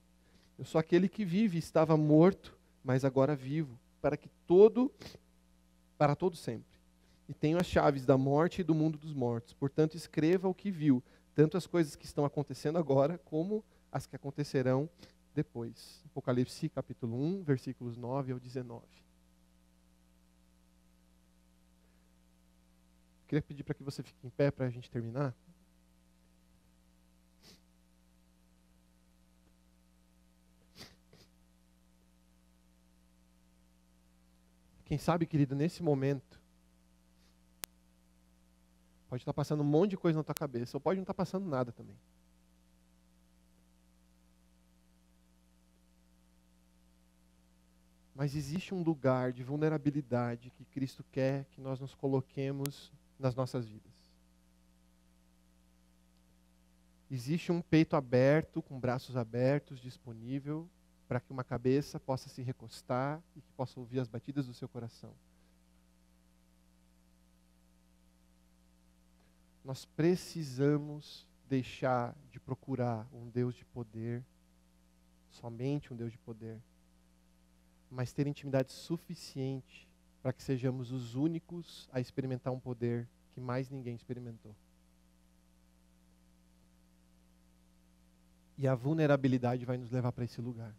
Eu sou aquele que vive, estava morto, mas agora vivo, para todo sempre. E tenho as chaves da morte e do mundo dos mortos. Portanto, escreva o que viu, tanto as coisas que estão acontecendo agora, como as que acontecerão depois. Apocalipse capítulo 1, versículos 9 ao 19. Queria pedir para que você fique em pé para a gente terminar. Quem sabe, querido, nesse momento, pode estar passando um monte de coisa na tua cabeça, ou pode não estar passando nada também. Mas existe um lugar de vulnerabilidade que Cristo quer que nós nos coloquemos nas nossas vidas. Existe um peito aberto, com braços abertos, disponível, para que uma cabeça possa se recostar e que possa ouvir as batidas do seu coração. Nós precisamos deixar de procurar um Deus de poder, somente um Deus de poder, mas ter intimidade suficiente para que sejamos os únicos a experimentar um poder que mais ninguém experimentou. E a vulnerabilidade vai nos levar para esse lugar.